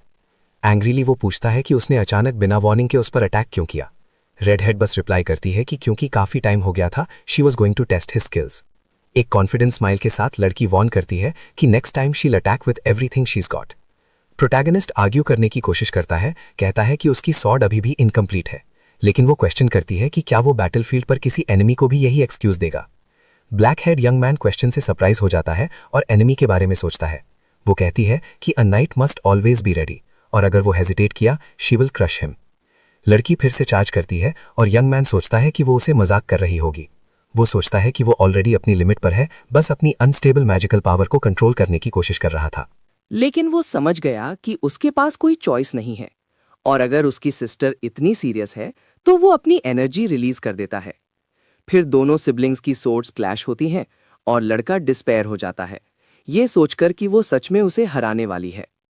एंग्रीली वो पूछता है कि उसने अचानक बिना वार्निंग के उस पर अटैक क्यों किया। रेड हेड बस रिप्लाई करती है कि क्योंकि काफी टाइम हो गया था, she was going to test his skills. एक कॉन्फिडेंस स्माइल के साथ लड़की वॉर्न करती है कि next time she'll attack with everything she is got. Protagonist argue करने की कोशिश करता है, कहता है कि उसकी सॉर्ड अभी भी इनकम्प्लीट है, लेकिन वो क्वेश्चन करती है कि क्या वो बैटलफील्ड पर किसी एनिमी को भी यही एक्सक्यूज देगा। Black head young man question से सरप्राइज हो जाता है और एनिमी के बारे में सोचता है। वो कहती है कि a night must always be ready और अगर वो हेजिटेट किया शी विल क्रश हिम। लड़की फिर से चार्ज करती है और यंग मैन सोचता है कि वो उसे मजाक कर रही होगी। वो सोचता है कि वो ऑलरेडी अपनी लिमिट पर है, बस अपनी अनस्टेबल मैजिकल पावर को कंट्रोल करने की कोशिश कर रहा था। लेकिन वो समझ गया कि उसके पास कोई चॉइस नहीं है और अगर उसकी सिस्टर इतनी सीरियस है तो वो अपनी एनर्जी रिलीज कर देता है। फिर दोनों सिबलिंग्स की सोर्ड्स क्लैश होती हैं और लड़का डिस्पेयर हो जाता है, ये सोचकर कि वो सच में उसे हराने वाली है।